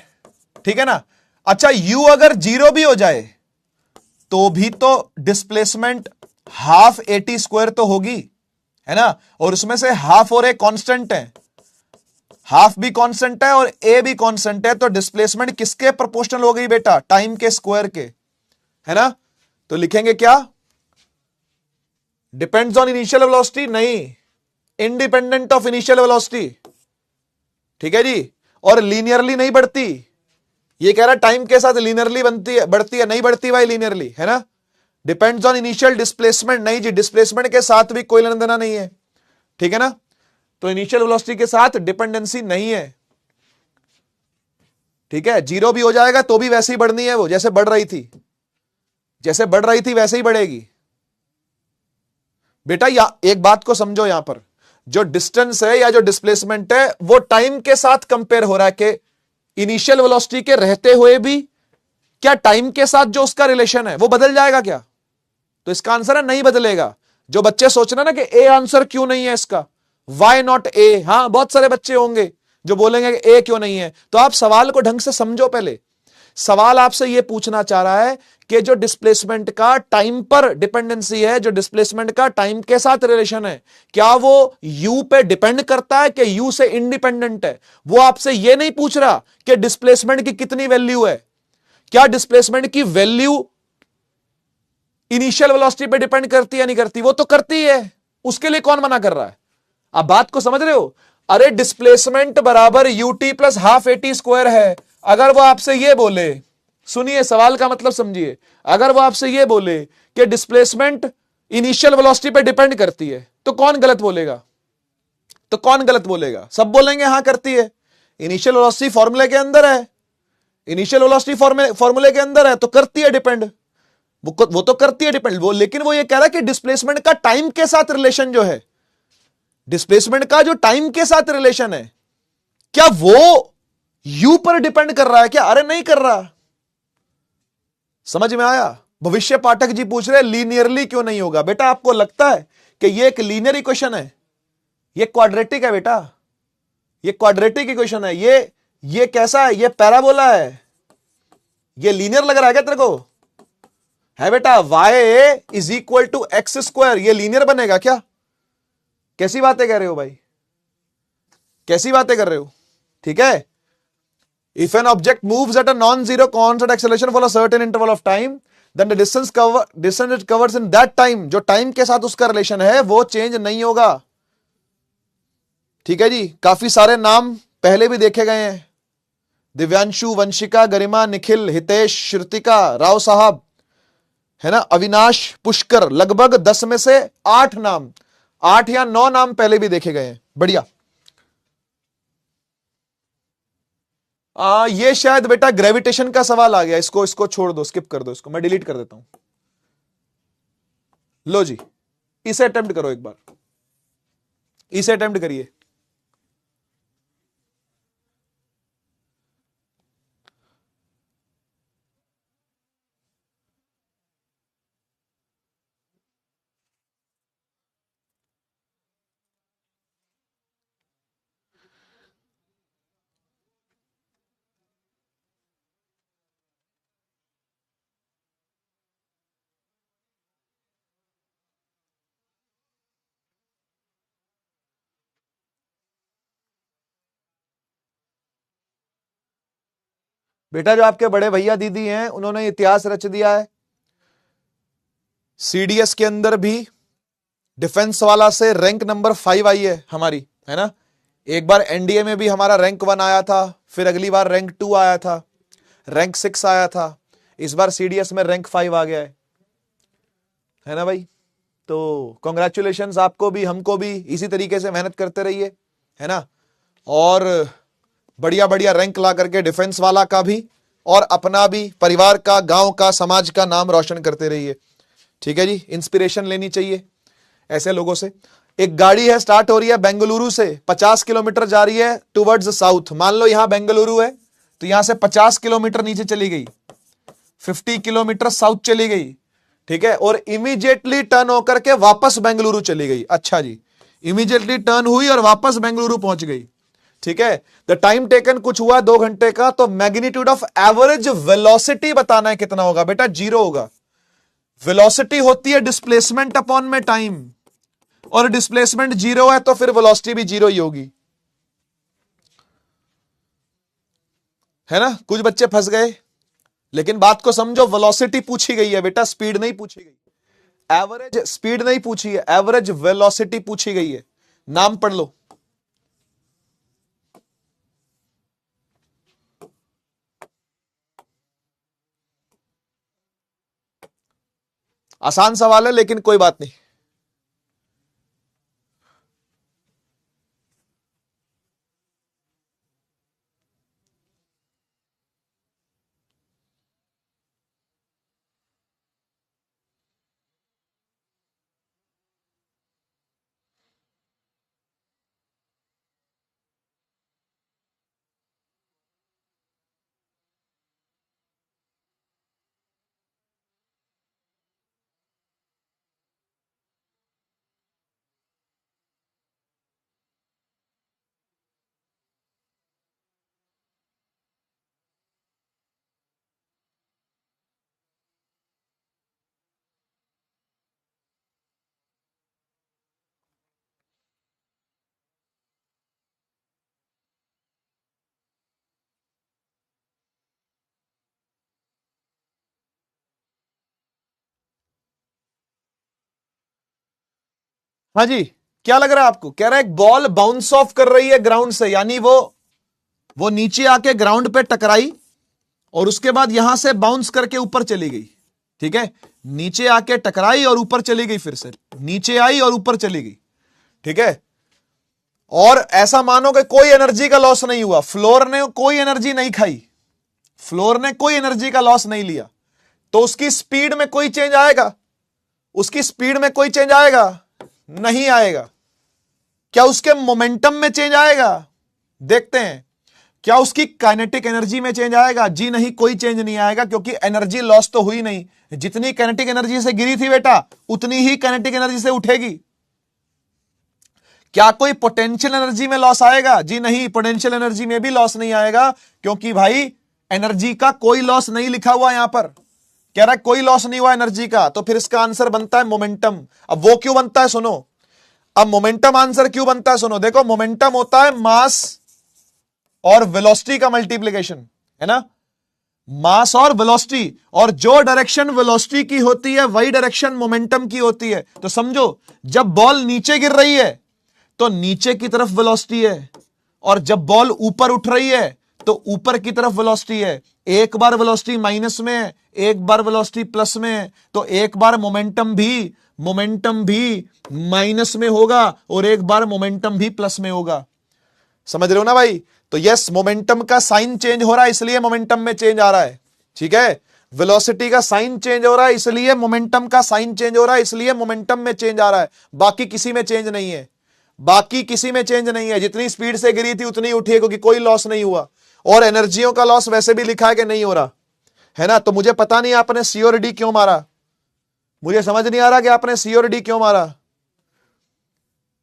ठीक है ना। अच्छा, यू अगर जीरो भी हो जाए तो भी तो डिस्प्लेसमेंट हाफ एटी स्क्वायर तो होगी, है ना, और उसमें से हाफ और एक कांस्टेंट है, हाफ भी कांस्टेंट है और ए भी कांस्टेंट है, तो डिस्प्लेसमेंट किसके प्रोपोर्शनल हो गई बेटा? टाइम के स्क्वायर के, है ना। तो लिखेंगे क्या? डिपेंड्स ऑन इनिशियल वेलोसिटी, नहीं, इंडिपेंडेंट ऑफ इनिशियल वेलोसिटी। ठीक है जी। और लीनियरली नहीं बढ़ती, ये कह रहा टाइम के साथ लीनियरली बनती है, बढ़ती है, नहीं बढ़ती भाई लीनियरली, है ना। डिपेंड्स ऑन इनिशियल डिस्प्लेसमेंट, नहीं जी, डिस्प्लेसमेंट के साथ भी कोई लेना देना नहीं है, ठीक है ना। तो इनिशियल वेलोसिटी के साथ डिपेंडेंसी नहीं है, ठीक है। जीरो भी हो जाएगा तो भी वैसे ही बढ़नी है, वो जैसे बढ़ रही थी, जैसे बढ़ रही थी वैसे ही बढ़ेगी बेटा। या एक बात को समझो, यहां पर जो डिस्टेंस है या जो डिस्प्लेसमेंट है वो टाइम के साथ कंपेयर हो रहा है कि इनिशियल वेलोसिटी के रहते हुए भी क्या टाइम के साथ जो उसका रिलेशन है वो बदल जाएगा क्या? तो इसका आंसर है नहीं बदलेगा। जो बच्चे सोच रहे ना कि ए आंसर क्यों नहीं है इसका, वाई नॉट ए, हां बहुत सारे बच्चे होंगे जो बोलेंगे कि ए क्यों नहीं है। तो आप सवाल को ढंग से समझो। पहले सवाल आपसे यह पूछना चाह रहा है कि जो डिस्प्लेसमेंट का टाइम पर डिपेंडेंसी है, जो डिस्प्लेसमेंट का टाइम के साथ रिलेशन है, क्या वो यू पे डिपेंड करता है कि यू से इंडिपेंडेंट है? वो आपसे यह नहीं पूछ रहा कि डिस्प्लेसमेंट की कितनी वैल्यू है, क्या डिस्प्लेसमेंट की वैल्यू इनिशियल वेलोसिटी पे डिपेंड करती है नहीं करती? वो तो करती है, उसके लिए कौन मना कर रहा है? आप बात को समझ रहे हो? अरे डिस्प्लेसमेंट बराबर UT plus half eighty square है। अगर वो आपसे ये बोले, सुनिए सवाल का मतलब समझिए, अगर वो आपसे ये बोले कि डिस्प्लेसमेंट इनिशियल वेलोसिटी पे डिपेंड करती है, तो कौन गलत बोलेगा? तो कौन गलत बोलेगा? सब बोलेंगे हां करती है, इनिशियल वेलोसिटी फॉर्मूले के अंदर है, इनिशियल वेलोसिटी फॉर्मूले के अंदर है, तो करती है डिपेंड, वो तो करती है डिपेंड वो। लेकिन वो ये कह रहा है कि डिस्प्लेसमेंट का टाइम के साथ रिलेशन जो है, डिस्प्लेसमेंट का जो टाइम के साथ रिलेशन है, क्या वो यू पर डिपेंड कर रहा है क्या? अरे नहीं कर रहा। समझ में आया? भविष्य पाठक जी पूछ रहे लीनियरली क्यों नहीं होगा? बेटा आपको लगता है कि ये एक लीनियर इक्वेशन है? ये क्वाड्रेटिक है बेटा, ये क्वाड्रेटिक इक्वेशन है। ये कैसा है? ये पैराबोला है। ये लीनियर लग रहा है क्या तेरे को? है बेटा, y is equal to X square, ये लीनियर बनेगा क्या? कैसी बातें कह रहे हो भाई, कैसी बातें कर रहे हो? ठीक है। If an object moves at a non zero constant acceleration for a certain interval of time, then the distance it covers in that time, जो टाइम के साथ उसका रिलेशन है वो चेंज नहीं होगा। ठीक है जी। काफी सारे नाम पहले भी देखे गए हैं, दिव्यांशु, वंशिका, गरिमा, निखिल, हितेश, श्रुतिका, राव साहब, है ना, अविनाश, पुष्कर, लगभग 10 में से 8 नाम, 8 या 9 नाम पहले भी देखे गए हैं। बढ़िया। ये शायद बेटा ग्रेविटेशन का सवाल आ गया, इसको छोड़ दो, स्किप कर दो, इसको मैं डिलीट कर देता हूं। लो जी, इसे अटेम्प्ट करो एक बार, इसे अटेम्प्ट करिए। बेटा जो आपके बड़े भैया दीदी हैं उन्होंने इतिहास रच दिया है। सीडीएस के अंदर भी डिफेंस वाला से रैंक नंबर 5 आई है हमारी, है ना। एक बार एनडीए में भी हमारा रैंक 1 आया था, फिर अगली बार रैंक 2 आया था, रैंक 6 आया था, इस बार सीडीएस में रैंक 5 आ गया है ना भाई। तो कॉन्ग्रेचुलेशंस आपको भी, हमको भी, इसी तरीके से मेहनत करते रहिए, है ना। और बढ़िया बढ़िया रैंक ला करके डिफेंस वाला का भी और अपना भी, परिवार का, गांव का, समाज का नाम रोशन करते रहिए। ठीक है जी। इंस्पिरेशन लेनी चाहिए ऐसे लोगों से। एक गाड़ी है, स्टार्ट हो रही है बेंगलुरु से, 50 किलोमीटर जा रही है टुवर्ड्स साउथ। मान लो यहां बेंगलुरु है, तो यहां से 50 किलोमीटर नीचे चली गई, 50 किलोमीटर साउथ चली गई, ठीक है। और इमीडिएटली टर्न होकर के वापस बेंगलुरु चली गई। अच्छा जी, इमीडिएटली टर्न हुई और वापस बेंगलुरु पहुंच गई, ठीक है। द टाइम टेकन कुछ हुआ 2 घंटे का, तो मैग्नीट्यूड ऑफ एवरेज वेलोसिटी बताना है कितना होगा बेटा? 0 होगा। वेलोसिटी होती है डिस्प्लेसमेंट अपॉन में टाइम, और डिस्प्लेसमेंट 0 है तो फिर वेलोसिटी भी 0 ही होगी। है ना, कुछ बच्चे फंस गए। लेकिन बात को समझो, वेलोसिटी पूछी गई है बेटा, स्पीड नहीं पूछी गई। एवरेज स्पीड नहीं पूछी है, एवरेज वेलोसिटी पूछी गई है। नाम पढ़ लो। आसान सवाल है लेकिन कोई बात नहीं। हाँ जी, क्या लग रहा है आपको? कह रहा है एक बॉल बाउंस ऑफ कर रही है ग्राउंड से, यानी वो नीचे आके ग्राउंड पे टकराई और उसके बाद यहां से बाउंस करके ऊपर चली गई। ठीक है, नीचे आके टकराई और ऊपर चली गई, फिर से नीचे आई और ऊपर चली गई। ठीक है, और ऐसा मानो कि कोई एनर्जी का लॉस नहीं हुआ, फ्लोर ने कोई एनर्जी नहीं खाई, फ्लोर ने कोई एनर्जी का लॉस नहीं लिया, तो उसकी स्पीड में कोई चेंज आएगा? उसकी स्पीड में कोई चेंज आएगा? नहीं आएगा। क्या उसके मोमेंटम में चेंज आएगा? देखते हैं। क्या उसकी काइनेटिक एनर्जी में चेंज आएगा? जी नहीं, कोई चेंज नहीं आएगा, क्योंकि एनर्जी लॉस तो हुई नहीं। जितनी काइनेटिक एनर्जी से गिरी थी बेटा, उतनी ही काइनेटिक एनर्जी से उठेगी। क्या कोई पोटेंशियल एनर्जी में लॉस आएगा? जी नहीं, पोटेंशियल एनर्जी में भी लॉस नहीं आएगा, क्योंकि भाई एनर्जी का कोई लॉस नहीं लिखा हुआ यहां पर। कह रहा है कोई लॉस नहीं हुआ एनर्जी का, तो फिर इसका आंसर बनता है मोमेंटम। अब वो क्यों बनता है सुनो, अब मोमेंटम आंसर क्यों बनता है सुनो। देखो, मोमेंटम होता है मास और वेलोसिटी का मल्टीप्लिकेशन, है ना, मास और वेलोसिटी, और जो डायरेक्शन वेलोसिटी की होती है वही डायरेक्शन मोमेंटम की होती है। तो समझो, जब बॉल नीचे गिर रही है तो नीचे की तरफ वेलोसिटी है, और जब बॉल ऊपर उठ रही है तो ऊपर की तरफ वेलोसिटी है। एक बार वेलोसिटी माइनस में है, एक बार वेलोसिटी प्लस में है, तो एक बार मोमेंटम भी माइनस में होगा और एक बार मोमेंटम भी प्लस में होगा। समझ रहे हो ना भाई? तो यस, मोमेंटम का साइन चेंज हो रहा है, इसलिए मोमेंटम में चेंज आ रहा है। ठीक है, वेलोसिटी का साइन चेंज हो रहा है, इसलिए मोमेंटम का साइन चेंज हो रहा है, इसलिए मोमेंटम में चेंज आ रहा है। बाकी किसी में चेंज नहीं है, बाकी किसी में चेंज नहीं है। जितनी स्पीड से गिरी थी उतनी उठी है, क्योंकि कोई लॉस नहीं हुआ। और एनर्जियों का लॉस वैसे भी लिखा है कि नहीं हो रहा, है ना। तो मुझे पता नहीं आपने सी और डी क्यों मारा, मुझे समझ नहीं आ रहा कि आपने सी और डी क्यों मारा।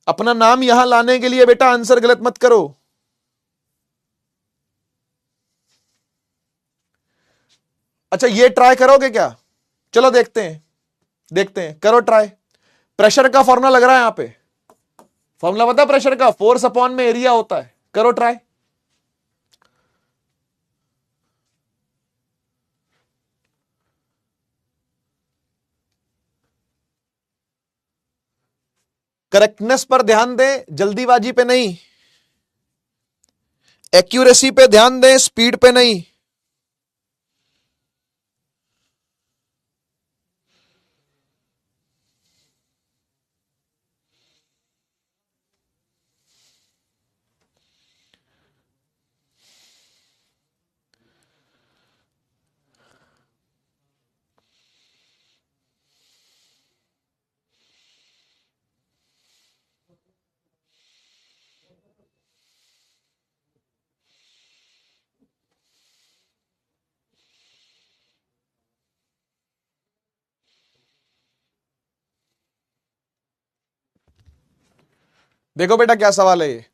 अपना नाम यहां लाने के लिए बेटा आंसर गलत मत करो। अच्छा, ये ट्राई करोगे क्या? चलो देखते हैं, करो ट्राई। प्रेशर का फॉर्मूला लग रहा है यहां पे, फॉर्मूला पता है प्रेशर का? फोर्स अपॉन में एरिया होता है। करो ट्राई। करेक्टनेस पर ध्यान दें, जल्दीबाजी पे नहीं। एक्यूरेसी पे ध्यान दें, स्पीड पे नहीं। देखो बेटा क्या सवाल है ये।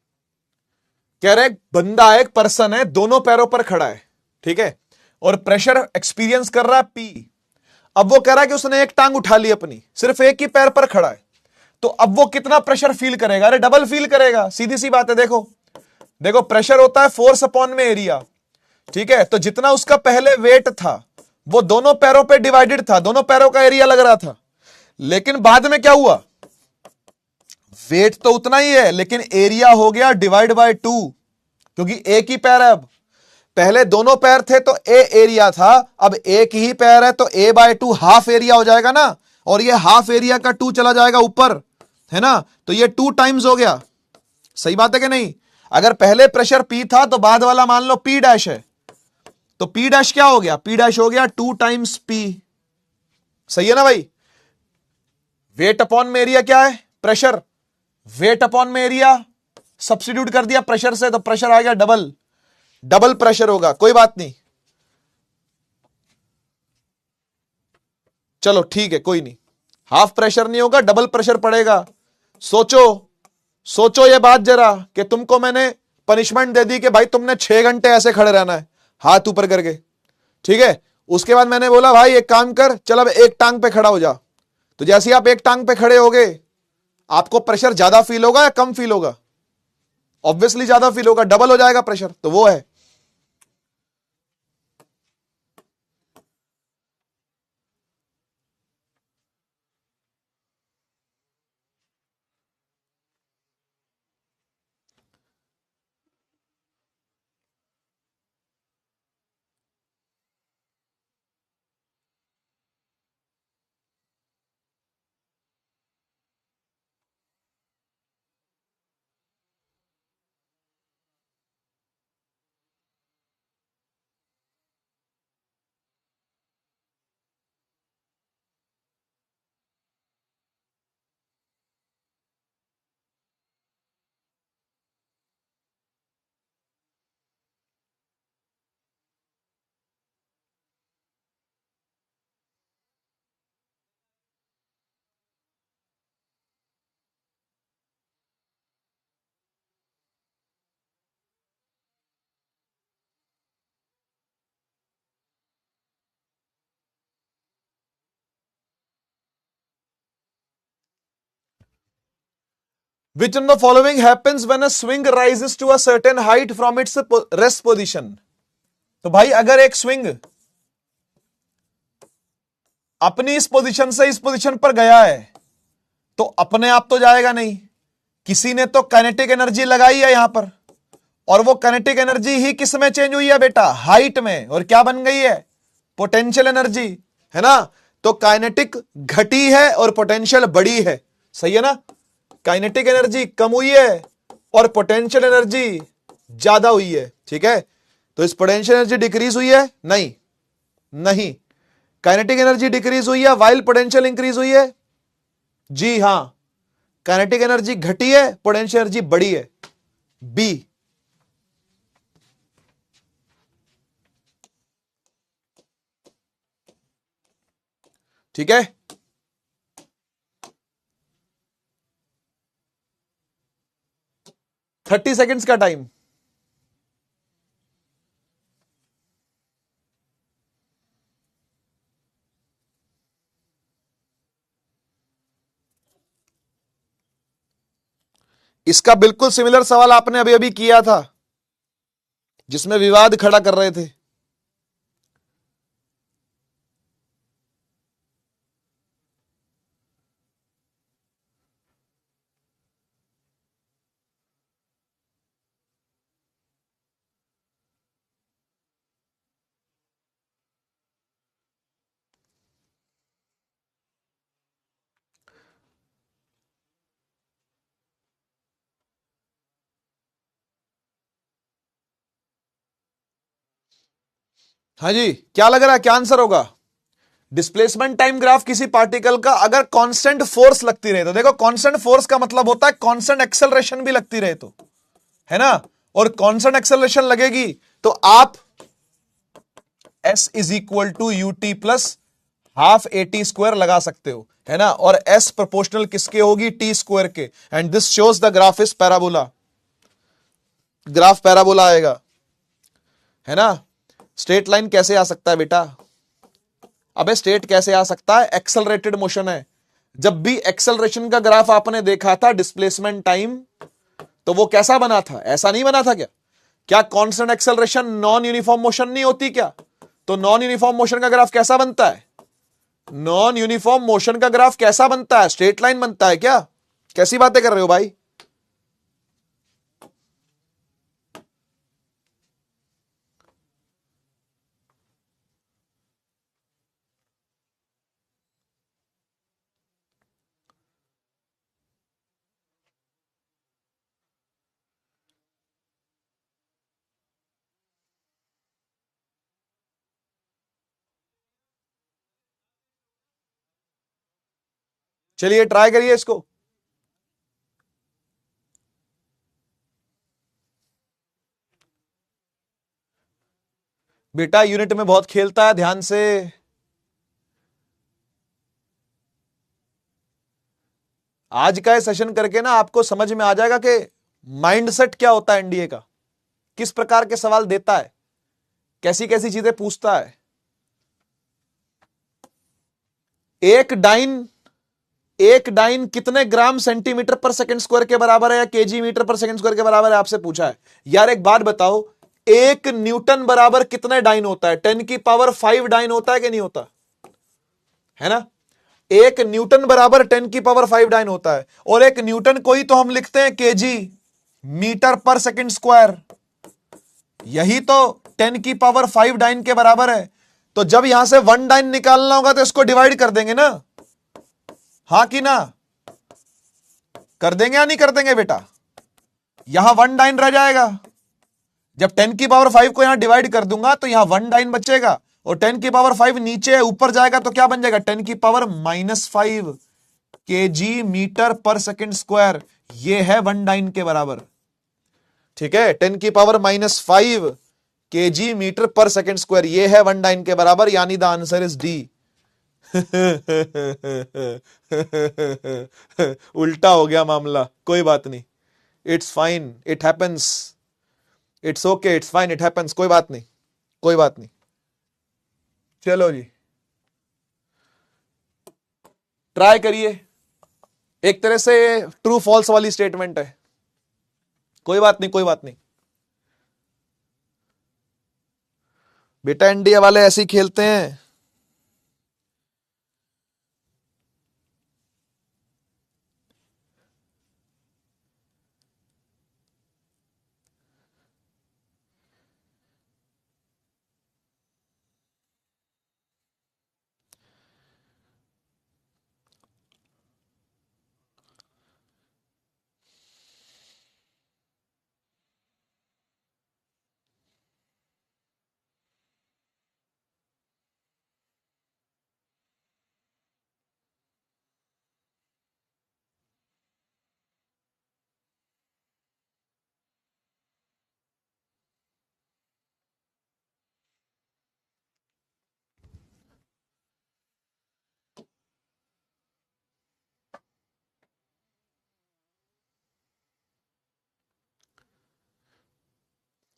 कह रहे बंदा है, एक पर्सन है, दोनों पैरों पर खड़ा है, ठीक है, और प्रेशर एक्सपीरियंस कर रहा है पी। अब वो कह रहा है कि उसने एक टांग उठा ली अपनी, सिर्फ एक ही पैर पर खड़ा है, तो अब वो कितना प्रेशर फील करेगा? अरे डबल फील करेगा, सीधी सी बात है। देखो प्रेशर होता है फोर्स अपॉन में एरिया। ठीक है, तो जितना उसका पहले वेट था वो दोनों पैरों पे डिवाइडेड था, दोनों पैरों का एरिया लग रहा था, लेकिन बाद में क्या हुआ, वेट तो उतना ही है लेकिन एरिया हो गया डिवाइड बाय 2, क्योंकि एक ही पैर है। अब पहले दोनों पैर थे तो ए एरिया था, अब एक ही पैर है तो ए बाय 2 हाफ एरिया हो जाएगा ना, और ये हाफ एरिया का 2 चला जाएगा ऊपर, है ना, तो ये 2 टाइम्स हो गया। सही बात है कि नहीं? अगर पहले प्रेशर पी था तो बाद वाला मान लो पी डैश है, तो पी डैश क्या हो गया, पी डैश हो गया 2 टाइम्स पी। सही है ना भाई? वेट अपॉन में एरिया क्या है, प्रेशर, वेट अपॉन में एरिया सब्स्टिट्यूट कर दिया प्रेशर से, तो प्रेशर आ गया डबल, डबल प्रेशर होगा। कोई बात नहीं, चलो ठीक है, कोई नहीं, हाफ प्रेशर नहीं होगा, डबल प्रेशर पड़ेगा। सोचो सोचो ये बात जरा, कि तुमको मैंने पनिशमेंट दे दी कि भाई तुमने 6 घंटे ऐसे खड़े रहना है हाथ ऊपर करके, ठीक है, उसके बाद मैंने बोला भाई एक काम कर, चल अब एक टांग पे खड़ा हो जा, तो जैसे ही आप एक टांग पे खड़े होगे आपको प्रेशर ज्यादा फील होगा या कम फील होगा? ऑब्वियसली ज्यादा फील होगा, डबल हो जाएगा प्रेशर, तो वो है। Which of the following happens when a swing rises to a certain height from its rest position? तो भाई अगर एक स्विंग अपनी इस पोजीशन से इस पोजीशन पर गया है तो अपने आप तो जाएगा नहीं, किसी ने तो काइनेटिक एनर्जी लगाई है यहां पर, और वो काइनेटिक एनर्जी ही किस में चेंज हुई है बेटा, हाइट में, और क्या बन गई है, पोटेंशियल एनर्जी, है ना। तो काइनेटिक घटी है और पोटेंशियल बढ़ी है, सही है ना। काइनेटिक एनर्जी कम हुई है और पोटेंशियल एनर्जी ज्यादा हुई है, ठीक है। तो इस पोटेंशियल एनर्जी डिक्रीज हुई है, नहीं नहीं, काइनेटिक एनर्जी डिक्रीज हुई है वाइल पोटेंशियल इंक्रीज हुई है, जी हां, काइनेटिक एनर्जी घटी है, पोटेंशियल एनर्जी बढ़ी है, बी। ठीक है, थर्टी सेकेंड्स का टाइम। इसका बिल्कुल सिमिलर सवाल आपने अभी अभी किया था जिसमें विवाद खड़ा कर रहे थे। हाँ जी, क्या लग रहा है, क्या आंसर होगा? डिस्प्लेसमेंट टाइम ग्राफ किसी पार्टिकल का अगर कांस्टेंट फोर्स लगती रहे, तो देखो कांस्टेंट फोर्स का मतलब होता है कांस्टेंट एक्सेलरेशन भी लगती रहे, तो है ना, और कांस्टेंट एक्सेलरेशन लगेगी तो आप S is equal to u t plus half a t square लगा सकते हो, है ना, और S प्रोपोर्शनल किसके होगी, टी स्क्वायर के, and this shows the graph is parabola, graph parabola आएगा, है ना। स्ट्रेट लाइन कैसे आ सकता है बेटा? अबे स्ट्रेट कैसे आ सकता है, एक्सेलरेटेड मोशन है। जब भी एक्सेलरेशन का ग्राफ आपने देखा था डिस्प्लेसमेंट टाइम, तो वो कैसा बना था, ऐसा नहीं बना था क्या? क्या constant acceleration non uniform motion नहीं होती क्या? तो नॉन यूनिफॉर्म मोशन का ग्राफ कैसा बनता है? नॉन यूनिफॉर्म मोशन का ग्राफ कैसा बनता है? स्ट्रेट लाइन बनता है क्या? कैसी बातें कर रहे हो भाई? चलिए ट्राई करिए इसको। बेटा यूनिट में बहुत खेलता है, ध्यान से। आज का ये सेशन करके ना आपको समझ में आ जाएगा कि माइंडसेट क्या होता है एनडीए का, किस प्रकार के सवाल देता है, कैसी कैसी चीजें पूछता है। एक डाइन कितने ग्राम सेंटीमीटर पर सेकंड स्क्वायर के बराबर है या केजी मीटर पर सेकंड स्क्वायर के बराबर है, आपसे पूछा है। यार एक बात बताओ, एक न्यूटन बराबर कितने डाइन होता है? 10⁵ डाइन होता है कि नहीं होता है ना? एक न्यूटन बराबर 10⁵ डाइन होता है। और एक न्यूटन को ही तो हम लिखते हैं केजी मीटर पर सेकंड स्क्वायर, यही तो 10⁵ डाइन के बराबर है। तो जब यहां से 1 डाइन निकालना होगा तो इसको डिवाइड कर देंगे ना, हां कि ना? कर देंगे या नहीं कर देंगे बेटा? यहां 1 डाइन रह जाएगा। जब 10⁵ को यहां डिवाइड कर दूंगा तो यहां 1 डाइन बचेगा, और 10⁵ नीचे ऊपर जाएगा तो क्या बन जाएगा? 10⁻⁻5 केजी मीटर पर सेकंड स्क्वायर। ये है 1 डाइन के बराबर। ठीक है, 10⁻⁻5 केजी मीटर पर सेकंड स्क्वायर, ये है 1 डाइन के बराबर, यानी द आंसर इज डी। उल्टा हो गया मामला, कोई बात नहीं, it's fine, it happens, it's okay, it's fine, it happens, कोई बात नहीं, कोई बात नहीं। चलो जी ट्राई करिए। एक तरह से ट्रू फॉल्स वाली स्टेटमेंट है, कोई बात नहीं, कोई बात नहीं। बेटा इंडिया वाले ऐसे ही खेलते हैं।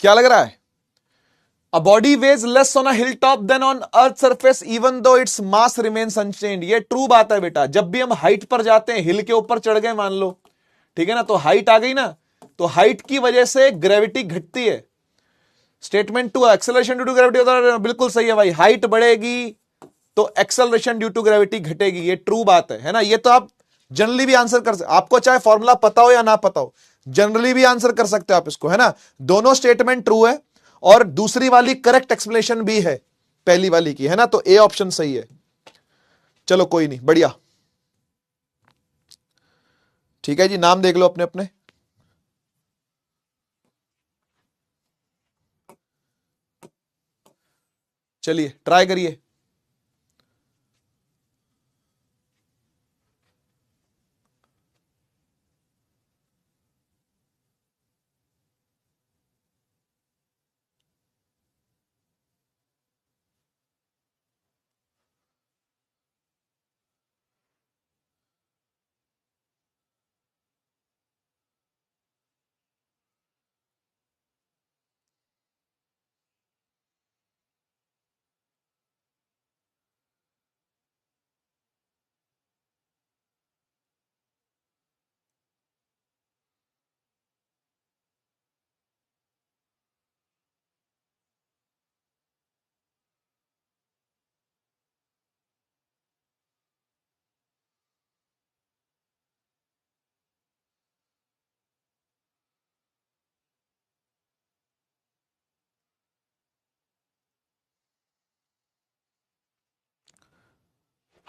क्या लग रहा है? A body weighs less on a hilltop than on earth surface even though its mass remains unchanged। ये ट्रू बात है बेटा। जब भी हम हाइट पर जाते हैं, हिल के ऊपर चढ़ गए मान लो, ठीक है ना, तो हाइट आ गई ना, तो हाइट की वजह से ग्रेविटी घटती है। Statement 2 acceleration due to gravity होता है, बिल्कुल सही है भाई। हाइट बढ़ेगी तो एक्सेलरेशन ड्यू टू ग्रेविटी घटेगी, ये ट्रू बात है ना? ये तो आप जनरली भी आंसर कर सकते, आपको चाहे फॉर्मूला पता हो या ना पता हो, जनरली भी आंसर कर सकते हो आप इसको, है ना? दोनों स्टेटमेंट ट्रू है और दूसरी वाली करेक्ट एक्सप्लेनेशन भी है पहली वाली की, है ना? तो ए ऑप्शन सही है। चलो कोई नहीं, बढ़िया, ठीक है जी, नाम देख लो अपने अपने। चलिए ट्राई करिए।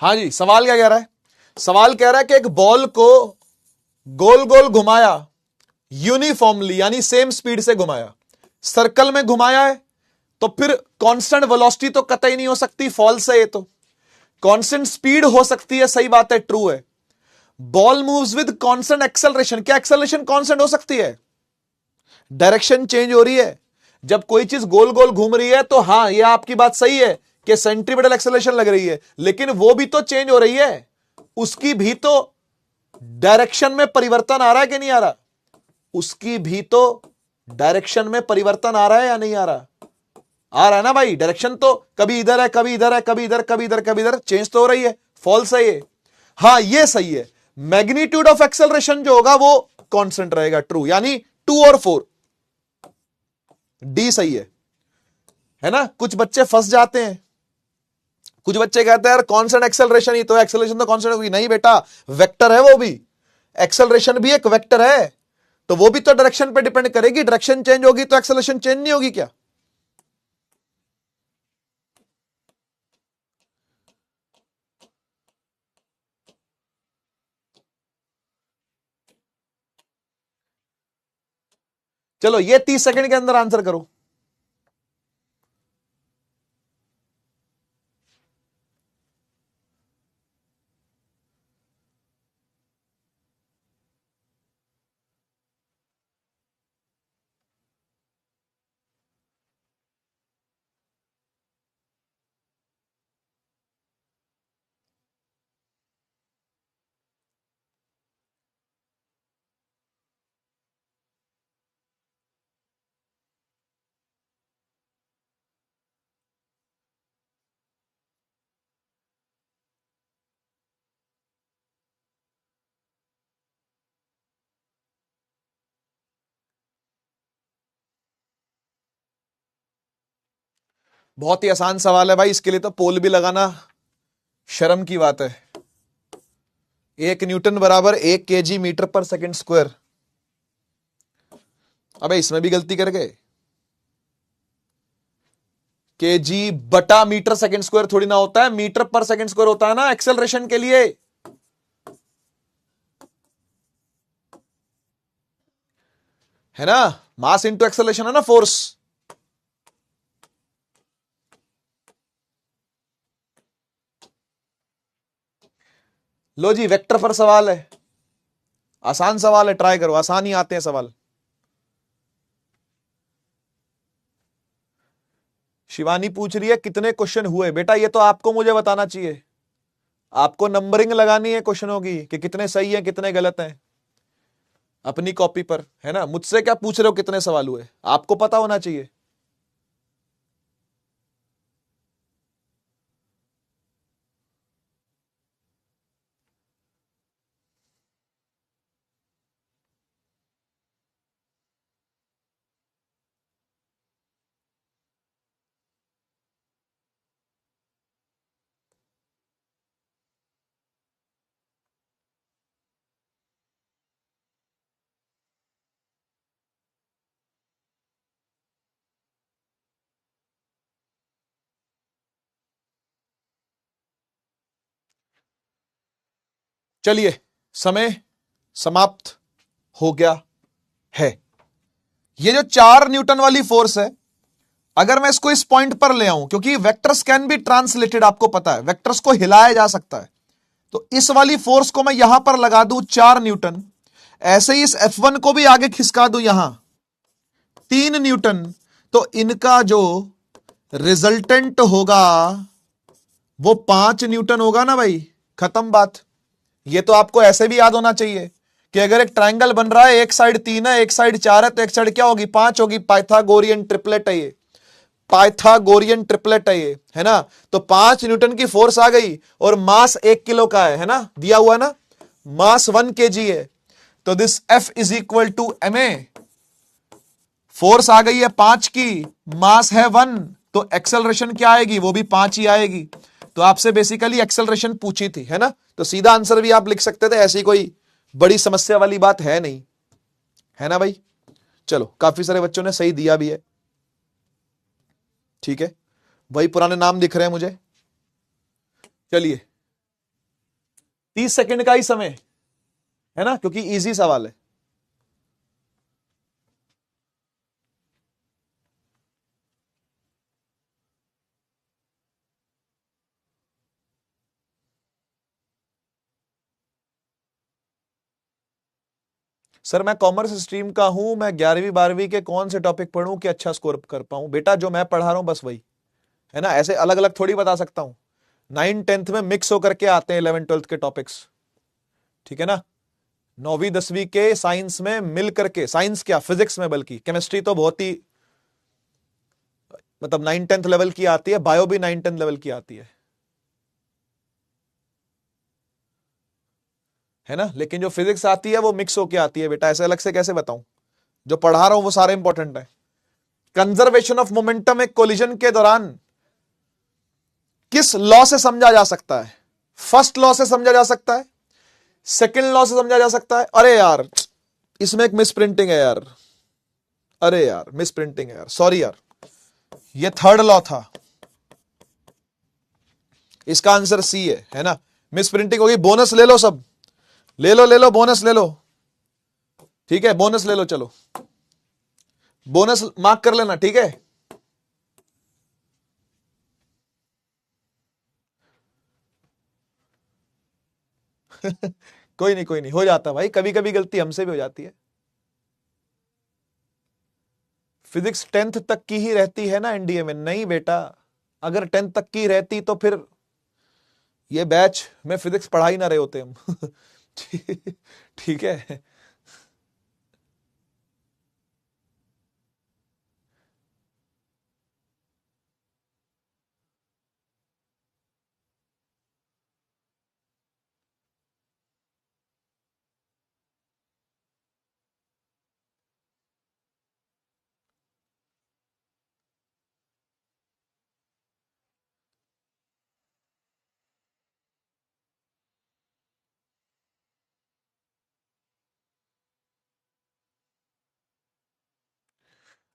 हाँ जी, सवाल क्या कह रहा है? सवाल कह रहा है कि एक बॉल को गोल गोल घुमाया, यूनिफॉर्मली यानी सेम स्पीड से घुमाया, सर्कल में घुमाया है, तो फिर कांस्टेंट वेलोसिटी तो कतई नहीं हो सकती, फॉल्स है ये तो। कांस्टेंट स्पीड हो सकती है, सही बात है, ट्रू है। Ball moves with constant acceleration, क्या एक्सेलरेशन कांस्टेंट हो सकती है? डायरेक्शन चेंज हो रही है। जब कोई चीज गोल गोल घूम रही है तो हां, यह आपकी बात सही है कि सेंट्रीपिटल एक्सेलरेशन लग रही है, लेकिन वो भी तो चेंज हो रही है, उसकी भी तो डायरेक्शन में परिवर्तन आ रहा है कि नहीं आ रहा? उसकी भी तो डायरेक्शन में परिवर्तन आ रहा है या नहीं आ रहा? आ रहा है ना भाई। डायरेक्शन तो कभी इधर है, कभी इधर है, कभी इधर, कभी इधर, कभी इधर, चेंज तो हो रही है। फॉल्स है ये? हां, ये सही है। मैग्नीट्यूड ऑफ एक्सेलरेशन जो होगा वो कांस्टेंट रहेगा, ट्रू, यानी 2 और 4, डी सही है ना? कुछ बच्चे फंस जाते हैं, कुछ बच्चे कहते हैं यार कांस्टेंट एक्सेलरेशन ही तो, एक्सेलरेशन तो कांस्टेंट होगी। नहीं बेटा, वेक्टर है वो भी, एक्सेलरेशन भी एक वेक्टर है, तो वो भी तो डायरेक्शन पे डिपेंड करेगी। डायरेक्शन चेंज होगी तो एक्सेलरेशन चेंज नहीं होगी क्या? चलो ये 30 सेकंड के अंदर आंसर करो। बहुत ही आसान सवाल है भाई, इसके लिए तो पोल भी लगाना शर्म की बात है। 1 न्यूटन बराबर 1 kg मीटर पर सेकंड स्क्वायर। अबे इसमें भी गलती कर गए। केजी बटा मीटर सेकंड स्क्वायर थोड़ी ना होता है, मीटर पर सेकंड स्क्वायर होता है ना एक्सेलरेशन के लिए, है ना? मास इंटू एक्सेलरेशन है ना, फोर्स। लो जी, वेक्टर पर सवाल है, आसान सवाल है, ट्राई करो, आसान ही आते हैं सवाल। शिवानी पूछ रही है कितने क्वेश्चन हुए। बेटा ये तो आपको मुझे बताना चाहिए, आपको नंबरिंग लगानी है क्वेश्चनों की कि कितने सही हैं कितने गलत हैं, अपनी कॉपी पर, है ना? मुझसे क्या पूछ रहे हो कितने सवाल हुए, आपको पता होना चाहिए। चलिए, समय समाप्त हो गया है। ये जो 4 न्यूटन वाली फोर्स है, अगर मैं इसको इस पॉइंट पर ले आऊं, क्योंकि वेक्टर्स कैन बी ट्रांसलेटेड, आपको पता है वेक्टर्स को हिलाया जा सकता है, तो इस वाली फोर्स को मैं यहां पर लगा दूं 4 न्यूटन, ऐसे ही इस F1 को भी आगे खिसका दूं यहां 3 न्यूटन, तो इनका जो रिजल्टेंट होगा वो 5 न्यूटन होगा ना भाई, खत्म बात। ये तो आपको ऐसे भी याद होना चाहिए कि अगर एक ट्रायंगल बन रहा है, एक साइड 3 है एक साइड 4 है, तो एक साइड क्या होगी, 5 होगी। पाइथागोरियन ट्रिपलेट है ये, पाइथागोरियन ट्रिपलेट है ये, है ना? तो 5 न्यूटन की फोर्स आ गई और मास 1 किलो का है ना, दिया हुआ ना, मास 1 kg है, तो this F is equal to ma। Force आ गई है 5 की, मास है 1, तो एक्सेलरेशन क्या आएगी, वो भी 5 ही आएगी। तो आपसे बेसिकली एक्सेलरेशन पूछी थी, है ना? तो सीधा आंसर भी आप लिख सकते थे, ऐसी कोई बड़ी समस्या वाली बात है नहीं, है ना भाई? चलो, काफी सारे बच्चों ने सही दिया भी है, ठीक है, वही पुराने नाम दिख रहे हैं मुझे। चलिए, 30 सेकंड का ही समय है ना, क्योंकि इजी सवाल है। सर मैं कॉमर्स स्ट्रीम का हूं, मैं 11वीं 12वीं के कौन से टॉपिक पढ़ूं कि अच्छा स्कोर कर पाऊं? बेटा जो मैं पढ़ा रहा हूं बस वही है ना, ऐसे अलग अलग थोड़ी बता सकता हूं। 9 10th में मिक्स होकर के आते हैं 11 12th के टॉपिक्स, ठीक है ना। 9वीं 10वीं के साइंस में मिल करके, साइंस क्या फिजिक्स में, बल्कि केमिस्ट्री तो बहुत ही मतलब 9 10th लेवल की आती है, बायो भी 9 10 लेवल की आती है ना। लेकिन जो फिजिक्स आती है वो मिक्स होके आती है बेटा, ऐसे अलग से कैसे बताऊं? जो पढ़ा रहा हूं वो सारे इंपॉर्टेंट है। कंजर्वेशन ऑफ मोमेंटम एक कोलिजन के दौरान किस लॉ से समझा जा सकता है? फर्स्ट लॉ से समझा जा सकता है, सेकंड लॉ से समझा जा सकता है। अरे यार इसमें एक मिस प्रिंटिंग है यार, अरे यार मिस प्रिंटिंग है यार, सॉरी यार, ये थर्ड लॉ था, इसका आंसर सी है ना। मिस प्रिंटिंग होगी, बोनस ले लो सब, ले लो बोनस ले लो, ठीक है बोनस ले लो, चलो बोनस मार्क कर लेना, ठीक है। कोई नहीं कोई नहीं, हो जाता भाई, कभी कभी गलती हमसे भी हो जाती है। फिजिक्स 10th तक की ही रहती है ना एनडीए में? नहीं बेटा, अगर 10th तक की रहती तो फिर ये बैच में फिजिक्स पढ़ा ही ना रहे होते हम। ठीक है।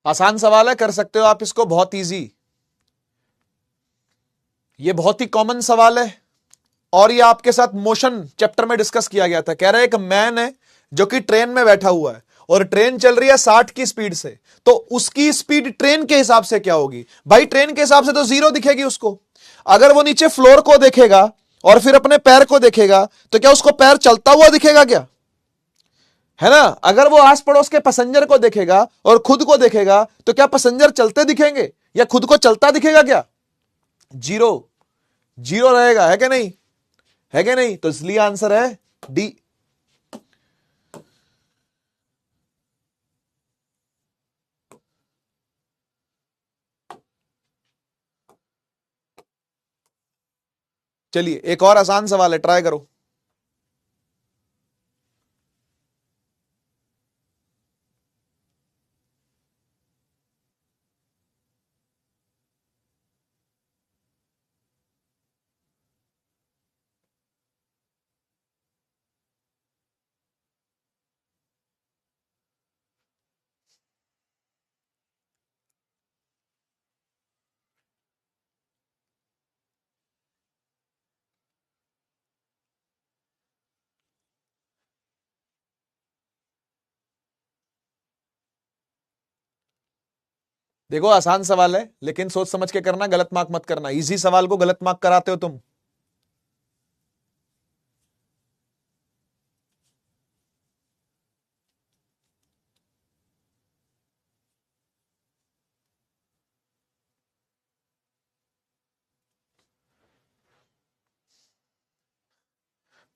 आसान सवाल है, कर सकते हो आप इसको, बहुत इजी, ये बहुत ही कॉमन सवाल है। और ये आपके साथ मोशन चैप्टर में डिस्कस किया गया था। कह रहा है एक मैन है जो कि ट्रेन में बैठा हुआ है और ट्रेन चल रही है 60 की स्पीड से, तो उसकी स्पीड ट्रेन के हिसाब से क्या होगी? भाई ट्रेन के हिसाब से तो 0 दिखेगी उसको। अगर वो नीचे फ्लोर को देखेगा और फिर अपने पैर को देखेगा तो क्या उसको पैर चलता हुआ दिखेगा क्या? है ना। अगर वो आस पड़ोस के पैसेंजर को देखेगा और खुद को देखेगा तो क्या पैसेंजर चलते दिखेंगे या खुद को चलता दिखेगा क्या? जीरो, जीरो रहेगा, है कि नहीं? है कि नहीं? तो इसलिए आंसर है डी। चलिए एक और आसान सवाल है, ट्राई करो। देखो आसान सवाल है लेकिन सोच समझ के करना, गलत मार्क मत करना। इजी सवाल को गलत मार्क कराते हो तुम।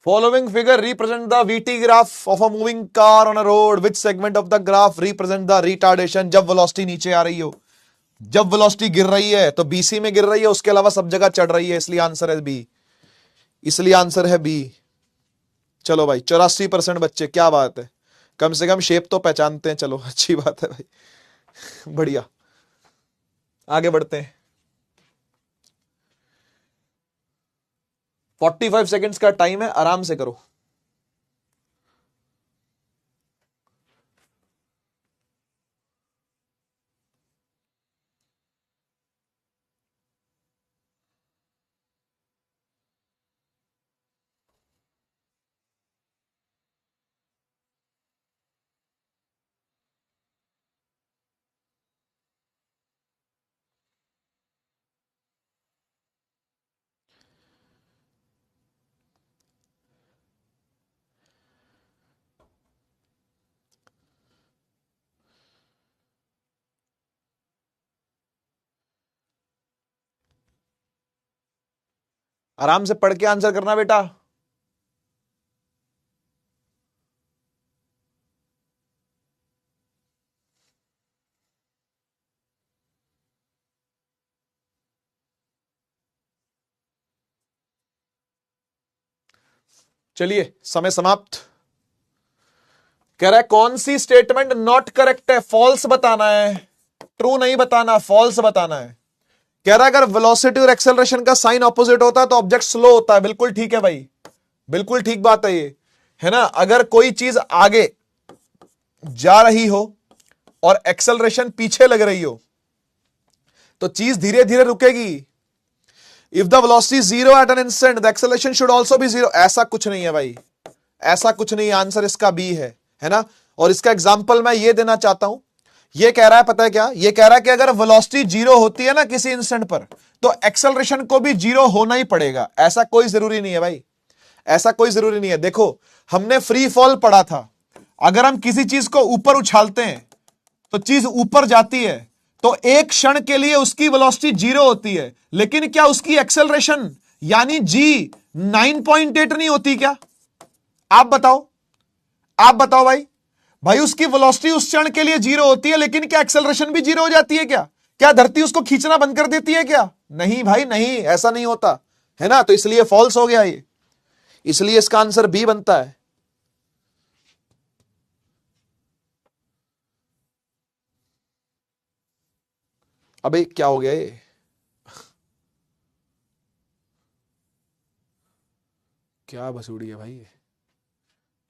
Following figure represent the VT graph of a moving car on a road. Which segment of the graph represent the retardation? जब वेलोसिटी नीचे आ रही हो, जब वेलोसिटी गिर रही है तो बीसी में गिर रही है, उसके अलावा सब जगह चढ़ रही है, इसलिए आंसर है बी, इसलिए आंसर है बी। चलो भाई 84% बच्चे, क्या बात है, कम से कम शेप तो पहचानते हैं, चलो अच्छी बात है भाई, बढ़िया। आगे बढ़ते हैं। 45 सेकेंड्स का टाइम है, आराम से करो। आराम से पढ़ के आंसर करना बेटा। चलिए समय समाप्त। कह रहा है कौन सी स्टेटमेंट नॉट करेक्ट है, फॉल्स बताना है, ट्रू नहीं बताना, फॉल्स बताना है। कह रहा है अगर वेलोसिटी और एक्सेलरेशन का साइन ऑपोजिट होता है तो ऑब्जेक्ट स्लो होता है। बिल्कुल ठीक है भाई, बिल्कुल ठीक बात है ये, है ना। अगर कोई चीज आगे जा रही हो और एक्सेलरेशन पीछे लग रही हो तो चीज धीरे धीरे रुकेगी। If the velocity zero at an instant the acceleration should also be zero. ऐसा कुछ नहीं है भाई, ऐसा कुछ नहीं। आंसर इसका बी है ना। और इसका एग्जांपल मैं ये देना चाहता हूं। ये कह रहा है पता है क्या, ये कह रहा है कि अगर वेलोसिटी जीरो होती है ना किसी इंस्टेंट पर तो एक्सेलरेशन को भी जीरो होना ही पड़ेगा। ऐसा कोई जरूरी नहीं है भाई, ऐसा कोई जरूरी नहीं है। देखो हमने फ्री फॉल पढ़ा था, अगर हम किसी चीज को ऊपर उछालते हैं तो चीज ऊपर जाती है तो एक क्षण के लिए उसकी वेलोसिटी जीरो होती है, लेकिन क्या उसकी एक्सेलरेशन यानी जी 9.8 नहीं होती क्या? आप बताओ, आप बताओ भाई। भाई उसकी वेलोसिटी उस क्षण के लिए जीरो होती है, लेकिन क्या एक्सेलरेशन भी जीरो हो जाती है क्या? क्या धरती उसको खींचना बंद कर देती है क्या? नहीं भाई नहीं, ऐसा नहीं होता, है ना। तो इसलिए फॉल्स हो गया ये, इसलिए इसका आंसर बी बनता है। अबे क्या हो गया ये? क्या भसूड़ी है भाई ये?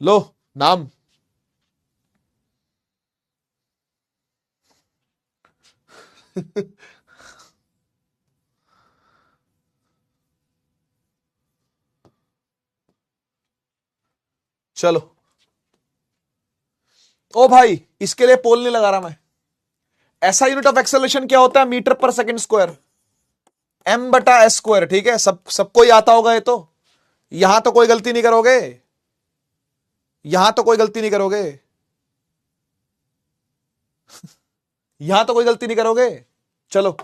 लो नाम। चलो ओ भाई, इसके लिए पोल नहीं लगा रहा मैं। ऐसा यूनिट ऑफ एक्सेलरेशन क्या होता है? मीटर पर सेकंड स्क्वायर, एम बटा एस स्क्वायर। ठीक है, सबको ही आता होगा ये तो। यहां तो कोई गलती नहीं करोगे, यहां तो कोई गलती नहीं करोगे, यहां तो कोई गलती नहीं करोगे। चलो